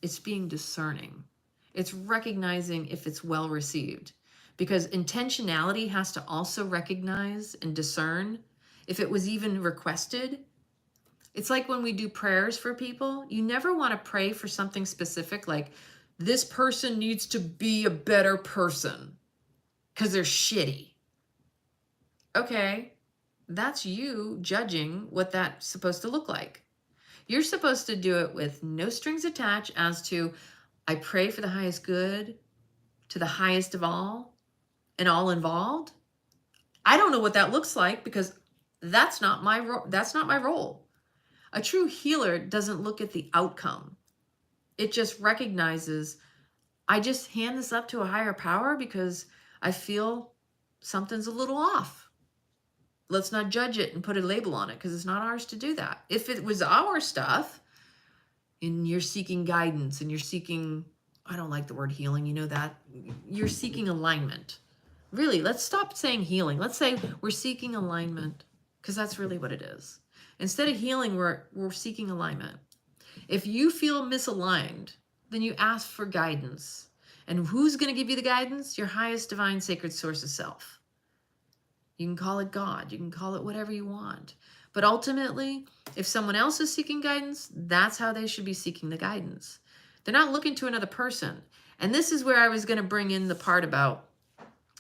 it's being discerning. It's recognizing if it's well received, because intentionality has to also recognize and discern if it was even requested. It's like when we do prayers for people, you never want to pray for something specific, like this person needs to be a better person because they're shitty. Okay, that's you judging what that's supposed to look like. You're supposed to do it with no strings attached as to, I pray for the highest good to the highest of all and all involved. I don't know what that looks like because that's not my role. A true healer doesn't look at the outcome. It just recognizes, I just hand this up to a higher power because I feel something's a little off. Let's not judge it and put a label on it because it's not ours to do that. If it was our stuff and you're seeking guidance and you're seeking, I don't like the word healing, you know that, you're seeking alignment. Really, let's stop saying healing. Let's say we're seeking alignment, because that's really what it is. Instead of healing, we're seeking alignment. If you feel misaligned, then you ask for guidance. And who's going to give you the guidance? Your highest divine sacred source of self. You can call it God. You can call it whatever you want. But ultimately, if someone else is seeking guidance, that's how they should be seeking the guidance. They're not looking to another person. And this is where I was going to bring in the part about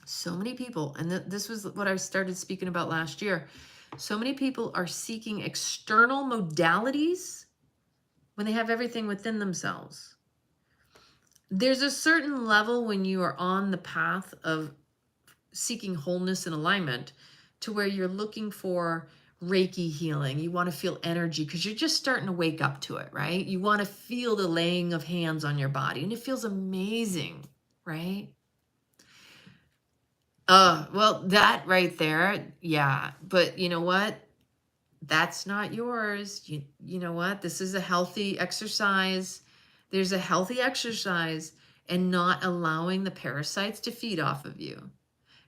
so many people, and this was what I started speaking about last year. So many people are seeking external modalities when they have everything within themselves. There's a certain level when you are on the path of seeking wholeness and alignment to where you're looking for Reiki healing. You want to feel energy because you're just starting to wake up to it, right? You want to feel the laying of hands on your body, and it feels amazing, right? Well, that right there, yeah. But you know what? That's not yours. You know what? This is a healthy exercise. There's a healthy exercise and not allowing the parasites to feed off of you.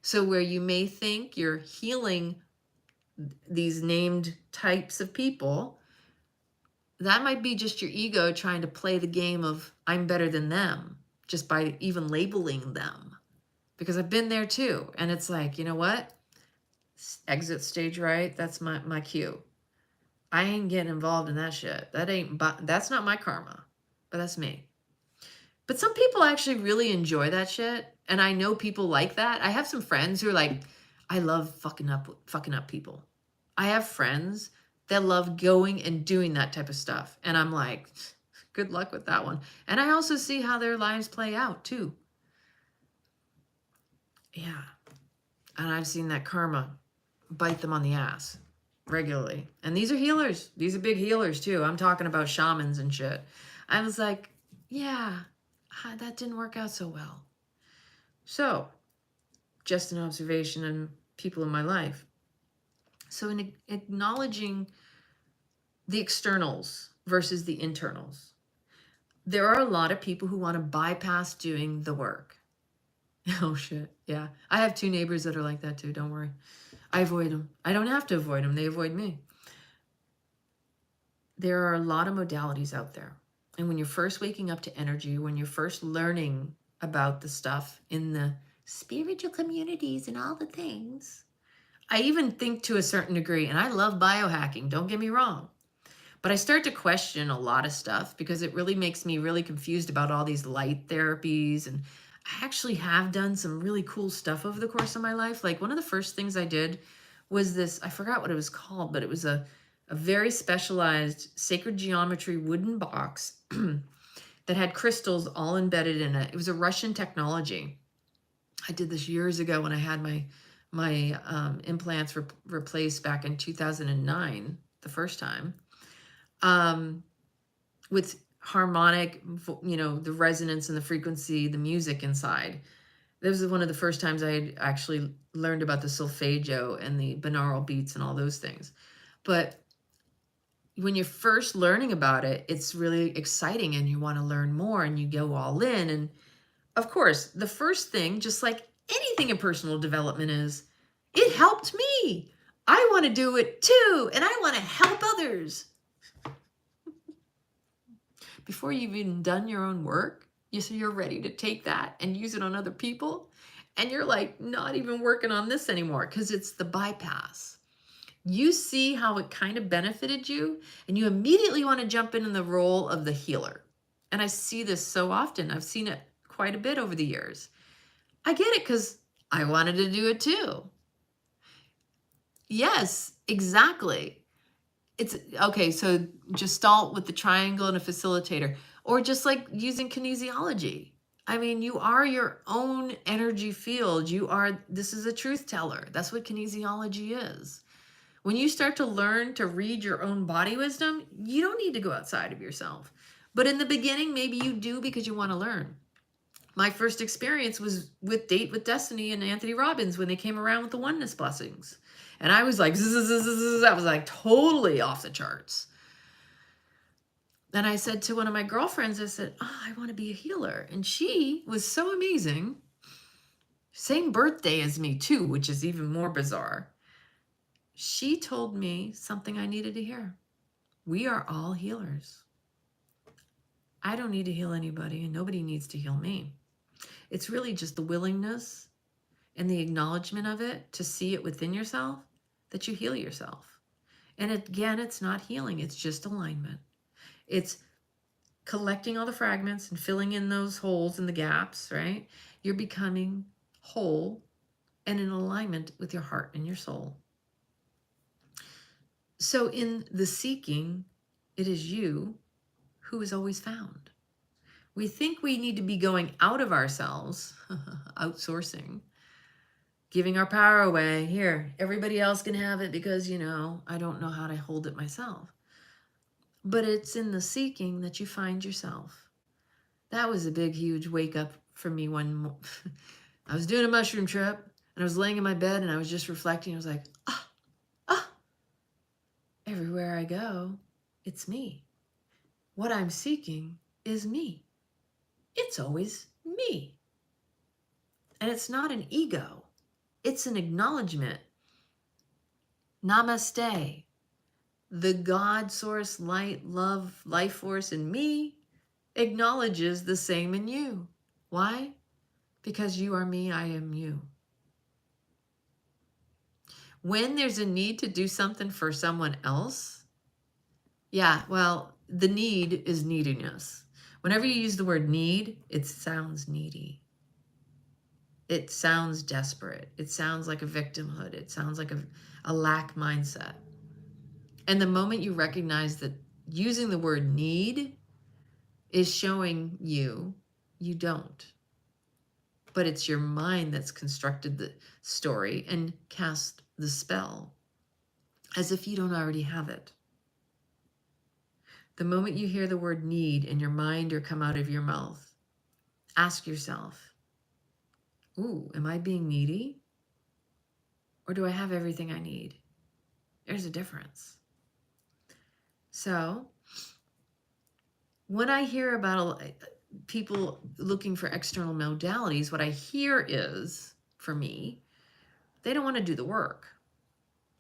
So where you may think you're healing these named types of people, that might be just your ego trying to play the game of I'm better than them just by even labeling them. Because I've been there too. And it's like, you know what? Exit stage right. That's my cue. I ain't getting involved in that shit. That's not my karma, but that's me. But some people actually really enjoy that shit. And I know people like that. I have some friends who are like, I love fucking up people. I have friends that love going and doing that type of stuff. And I'm like, good luck with that one. And I also see how their lives play out too. Yeah. And I've seen that karma bite them on the ass regularly. And these are healers. These are big healers too. I'm talking about shamans and shit. I was like, yeah, that didn't work out so well. So just an observation and people in my life. So in acknowledging the externals, versus the internals. There are a lot of people who want to bypass doing the work. Oh shit. Yeah. I have 2 neighbors that are like that too. Don't worry. I avoid them. I don't have to avoid them. They avoid me. There are a lot of modalities out there. And when you're first waking up to energy, when you're first learning about the stuff in the spiritual communities and all the things, I even think to a certain degree, and I love biohacking, don't get me wrong, but I start to question a lot of stuff because it really makes me really confused about all these light therapies. And I actually have done some really cool stuff over the course of my life. Like one of the first things I did was this, I forgot what it was called, but it was a very specialized sacred geometry wooden box that had crystals all embedded in it. It was a Russian technology. I did this years ago when I had my implants replaced back in 2009, the first time, with harmonic, the resonance and the frequency, the music inside. This was one of the first times I had actually learned about the solfeggio and the binaural beats and all those things. But when you're first learning about it, it's really exciting and you want to learn more and you go all in. And of course, the first thing, just like anything in personal development, is it helped me. I want to do it too. And I want to help others. Before you've even done your own work, you're ready to take that and use it on other people. And you're like, not even working on this anymore because it's the bypass. You see how it kind of benefited you, and you immediately want to jump in the role of the healer. And I see this so often. I've seen it quite a bit over the years. I get it because I wanted to do it too. Yes, exactly. It's okay. So Gestalt with the triangle and a facilitator, or just like using kinesiology. I mean, you are your own energy field. This is a truth teller. That's what kinesiology is. When you start to learn to read your own body wisdom, you don't need to go outside of yourself. But in the beginning, maybe you do because you want to learn. My first experience was with Date with Destiny and Anthony Robbins when they came around with the oneness blessings. And I was like, I was like totally off the charts. And I said to one of my girlfriends, I said, I want to be a healer. And she was so amazing. Same birthday as me too, which is even more bizarre. She told me something I needed to hear. We are all healers. I don't need to heal anybody, and nobody needs to heal me. It's really just the willingness and the acknowledgement of it to see it within yourself that you heal yourself. And again, it's not healing. It's just alignment. It's collecting all the fragments and filling in those holes and the gaps, right? You're becoming whole and in alignment with your heart and your soul. So in the seeking, it is you who is always found. We think we need to be going out of ourselves, outsourcing, giving our power away. Here, everybody else can have it because, I don't know how to hold it myself. But it's in the seeking that you find yourself. That was a big, huge wake up for me when I was doing a mushroom trip and I was laying in my bed and I was just reflecting. I was like, everywhere I go, it's me. What I'm seeking is me. It's always me. And it's not an ego. It's an acknowledgement. Namaste. The God, source, light, love, life force in me acknowledges the same in you. Why? Because you are me, I am you. When there's a need to do something for someone else, the need is neediness. Whenever you use the word need, it sounds needy. It sounds desperate. It sounds like a victimhood. It sounds like a lack mindset. And the moment you recognize that using the word need is showing you don't. But it's your mind that's constructed the story and cast the spell as if you don't already have it. The moment you hear the word need in your mind or come out of your mouth, ask yourself, am I being needy? Or do I have everything I need? There's a difference. So When I hear about people looking for external modalities, what I hear is, for me, they don't want to do the work.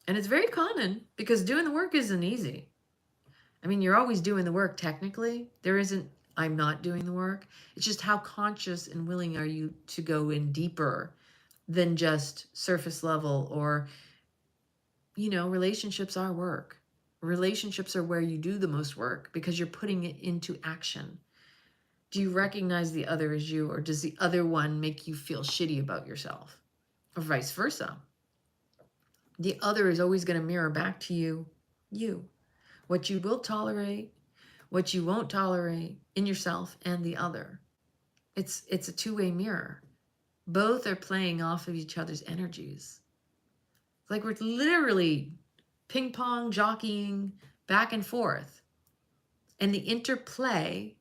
And it's very common because doing the work isn't easy. I mean, you're always doing the work technically. There isn't, I'm not doing the work. It's just how conscious and willing are you to go in deeper than just surface level, or, you know, relationships are work. Relationships are where you do the most work because you're putting it into action. Do you recognize the other as you, or does the other one make you feel shitty about yourself, or vice versa? The other is always going to mirror back to you, what you will tolerate, what you won't tolerate in yourself and the other. It's a two-way mirror. Both are playing off of each other's energies. It's like we're literally ping pong jockeying back and forth. And the interplay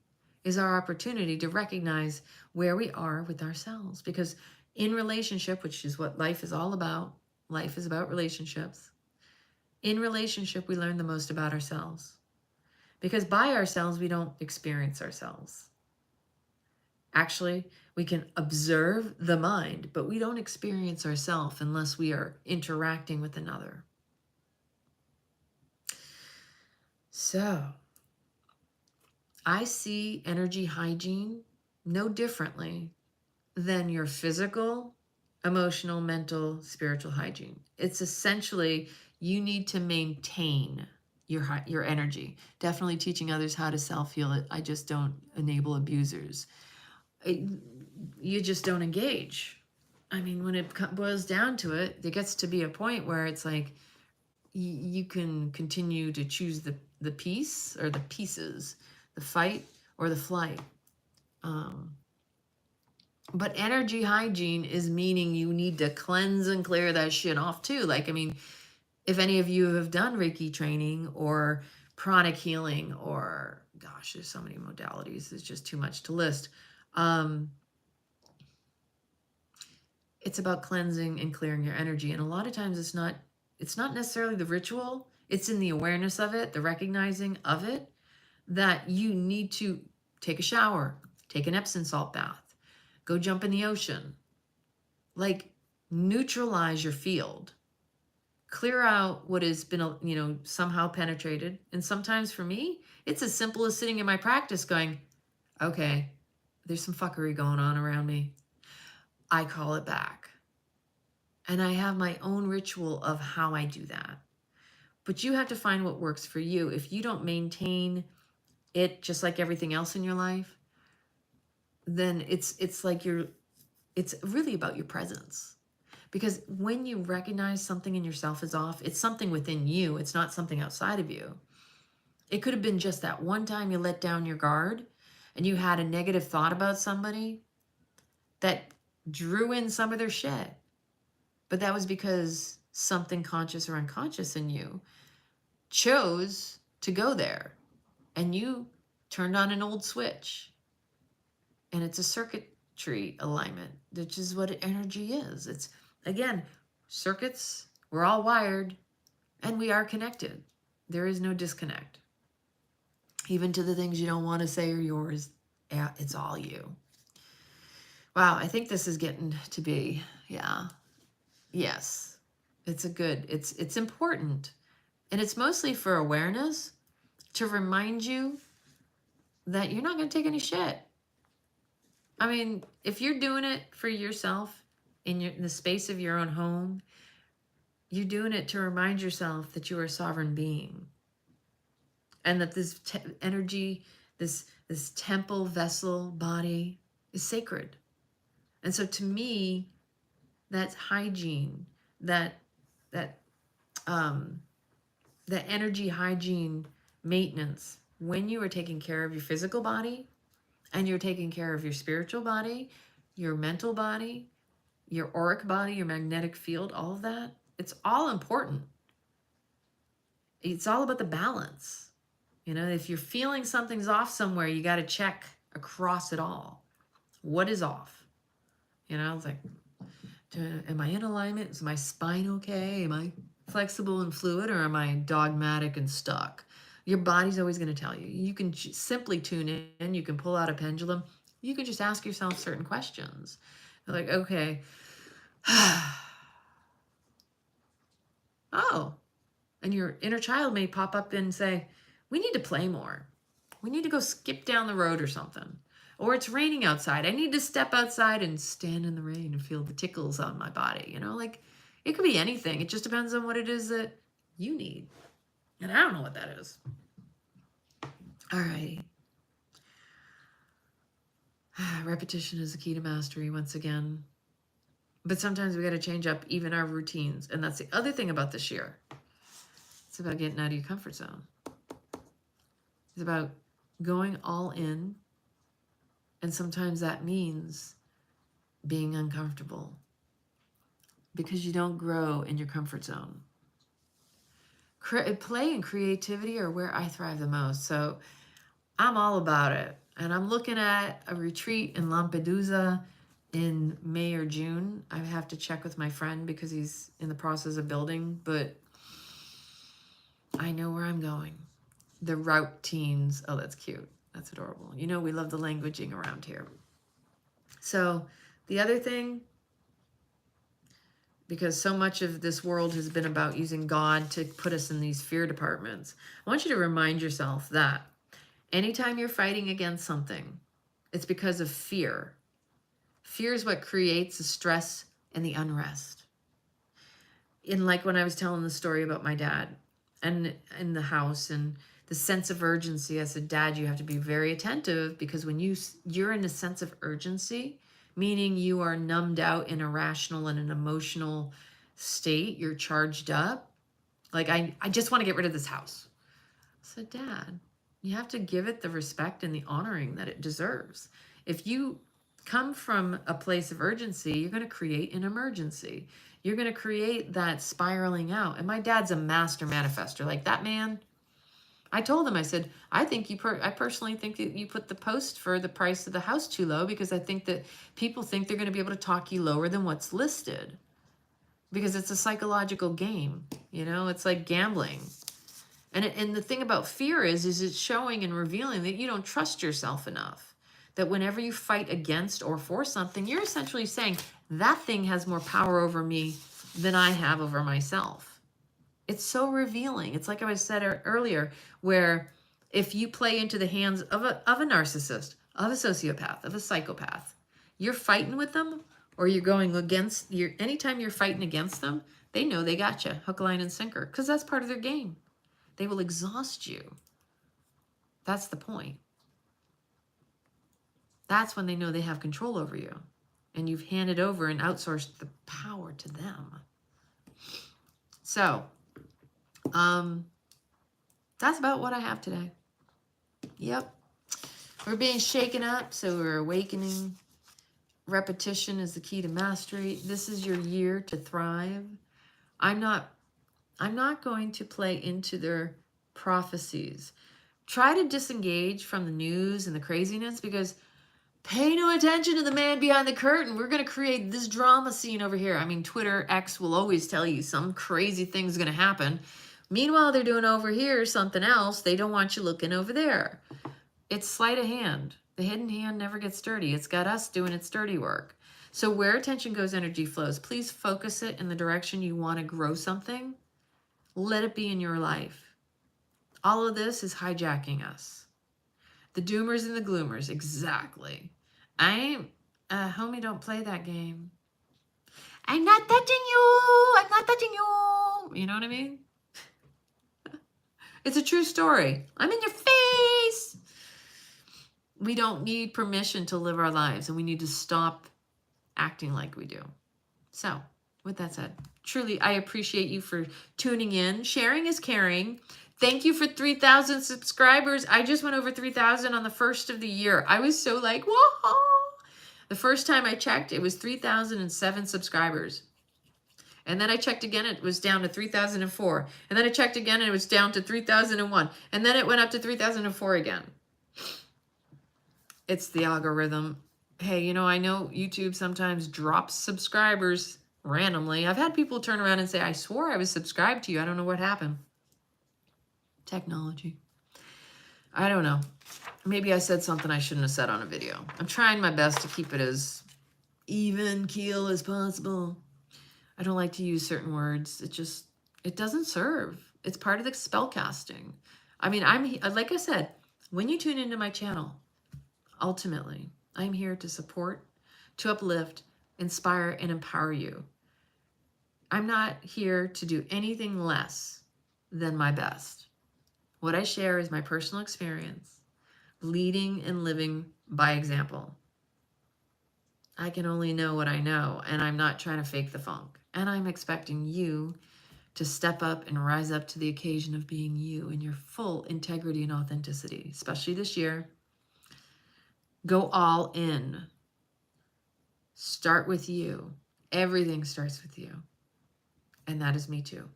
is our opportunity to recognize where we are with ourselves. Because in relationship, which is what life is all about, life is about relationships. In relationship, we learn the most about ourselves. Because by ourselves, we don't experience ourselves. Actually, we can observe the mind, but we don't experience ourselves unless we are interacting with another. So, I see energy hygiene no differently than your physical, emotional, mental, spiritual hygiene. It's essentially, you need to maintain your energy. Definitely teaching others how to self-heal it. I just don't enable abusers. You just don't engage. I mean, when it boils down to it, there gets to be a point where it's like you can continue to choose the piece or the pieces, the fight or the flight. But energy hygiene is meaning you need to cleanse and clear that shit off too. Like, I mean, if any of you have done Reiki training or pranic healing, or gosh, there's so many modalities, it's just too much to list. It's about cleansing and clearing your energy. And a lot of times it's not necessarily the ritual, it's in the awareness of it, the recognizing of it, that you need to take a shower, take an Epsom salt bath, go jump in the ocean, like neutralize your field, clear out what has been, you know, somehow penetrated. And sometimes for me, it's as simple as sitting in my practice going, okay, there's some fuckery going on around me. I call it back. And I have my own ritual of how I do that. But you have to find what works for you. If you don't maintain it, just like everything else in your life, then it's like it's really about your presence. Because when you recognize something in yourself is off, it's something within you. It's not something outside of you. It could have been just that one time you let down your guard and you had a negative thought about somebody that drew in some of their shit. But that was because something conscious or unconscious in you chose to go there. And you turned on an old switch. And it's a circuitry alignment, which is what energy is. It's, again, circuits, we're all wired, and we are connected. There is no disconnect. Even to the things you don't want to say are yours, it's all you. Wow, I think this is getting to be, yeah, yes. It's it's important. And it's mostly for awareness, to remind you that you're not going to take any shit. I mean, if you're doing it for yourself in the space of your own home, you're doing it to remind yourself that you are a sovereign being. And that this energy, this temple, vessel, body is sacred. And so to me, that's hygiene, that energy hygiene maintenance. When you are taking care of your physical body and you're taking care of your spiritual body, your mental body, your auric body, your magnetic field, all of that, it's all important. It's all about the balance. You know, if you're feeling something's off somewhere, you got to check across it all. What is off? You know, it's like, am I in alignment? Is my spine okay? Am I flexible and fluid, or am I dogmatic and stuck? Your body's always going to tell you. You can simply tune in. You can pull out a pendulum. You can just ask yourself certain questions. Like, okay, oh, and your inner child may pop up and say, we need to play more. We need to go skip down the road or something. Or it's raining outside. I need to step outside and stand in the rain and feel the tickles on my body. You know, like it could be anything. It just depends on what it is that you need. And I don't know what that is. All righty. Repetition is the key to mastery once again. But sometimes we got to change up even our routines. And that's the other thing about this year. It's about getting out of your comfort zone. It's about going all in. And sometimes that means being uncomfortable because you don't grow in your comfort zone. Play and creativity are where I thrive the most. So I'm all about it. And I'm looking at a retreat in Lampedusa in May or June. I have to check with my friend because he's in the process of building, but I know where I'm going. The routines. Oh, that's cute. That's adorable. You know, we love the languaging around here. So the other thing, because so much of this world has been about using God to put us in these fear departments, I want you to remind yourself that anytime you're fighting against something, it's because of fear. Fear is what creates the stress and the unrest. And like when I was telling the story about my dad and in the house and the sense of urgency, I said, Dad, you have to be very attentive because when you're in a sense of urgency, meaning you are numbed out in a rational and an emotional state, you're charged up. Like, I just want to get rid of this house. I said, Dad, you have to give it the respect and the honoring that it deserves. If you come from a place of urgency, you're going to create an emergency. You're going to create that spiraling out. And my dad's a master manifester. Like that man, I told him, I said, I think I personally think that you put the post for the price of the house too low because I think that people think they're going to be able to talk you lower than what's listed because it's a psychological game. You know, it's like gambling. And the thing about fear is it's showing and revealing that you don't trust yourself enough. That whenever you fight against or for something, you're essentially saying that thing has more power over me than I have over myself. It's so revealing. It's like I said earlier, where if you play into the hands of a narcissist, of a sociopath, of a psychopath, you're fighting with them or you're going against, anytime you're fighting against them, they know they got you, hook, line, and sinker, because that's part of their game. They will exhaust you. That's the point. That's when they know they have control over you and you've handed over and outsourced the power to them. So, that's about what I have today. Yep. We're being shaken up, so we're awakening. Repetition is the key to mastery. This is your year to thrive. I'm not going to play into their prophecies. Try to disengage from the news and the craziness because pay no attention to the man behind the curtain. We're going to create this drama scene over here. I mean, Twitter, X will always tell you some crazy thing's going to happen. Meanwhile, they're doing over here something else. They don't want you looking over there. It's sleight of hand. The hidden hand never gets dirty. It's got us doing its dirty work. So where attention goes, energy flows. Please focus it in the direction you want to grow something. Let it be in your life. All of this is hijacking us. The doomers and the gloomers, exactly. Homie, don't play that game. I'm not touching you. I'm not touching you. You know what I mean? It's a true story. I'm in your face. We don't need permission to live our lives, and we need to stop acting like we do. So, with that said, truly, I appreciate you for tuning in. Sharing is caring. Thank you for 3,000 subscribers. I just went over 3,000 on the first of the year. I was so like, whoa. The first time I checked, it was 3,007 subscribers. And then I checked again, it was down to 3,004. And then I checked again, and it was down to 3,001. And then it went up to 3,004 again. It's the algorithm. Hey, you know, I know YouTube sometimes drops subscribers randomly. I've had people turn around and say, I swore I was subscribed to you. I don't know what happened. Technology. I don't know. Maybe I said something I shouldn't have said on a video. I'm trying my best to keep it as even keel as possible. I don't like to use certain words. It doesn't serve. It's part of the spell casting. I mean, like I said, when you tune into my channel, ultimately, I'm here to support, to uplift, inspire, and empower you. I'm not here to do anything less than my best. What I share is my personal experience, leading and living by example. I can only know what I know, and I'm not trying to fake the funk. And I'm expecting you to step up and rise up to the occasion of being you in your full integrity and authenticity, especially this year. Go all in. Start with you. Everything starts with you. And that is me too.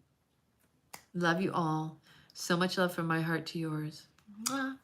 Love you all. So much love from my heart to yours. Mwah.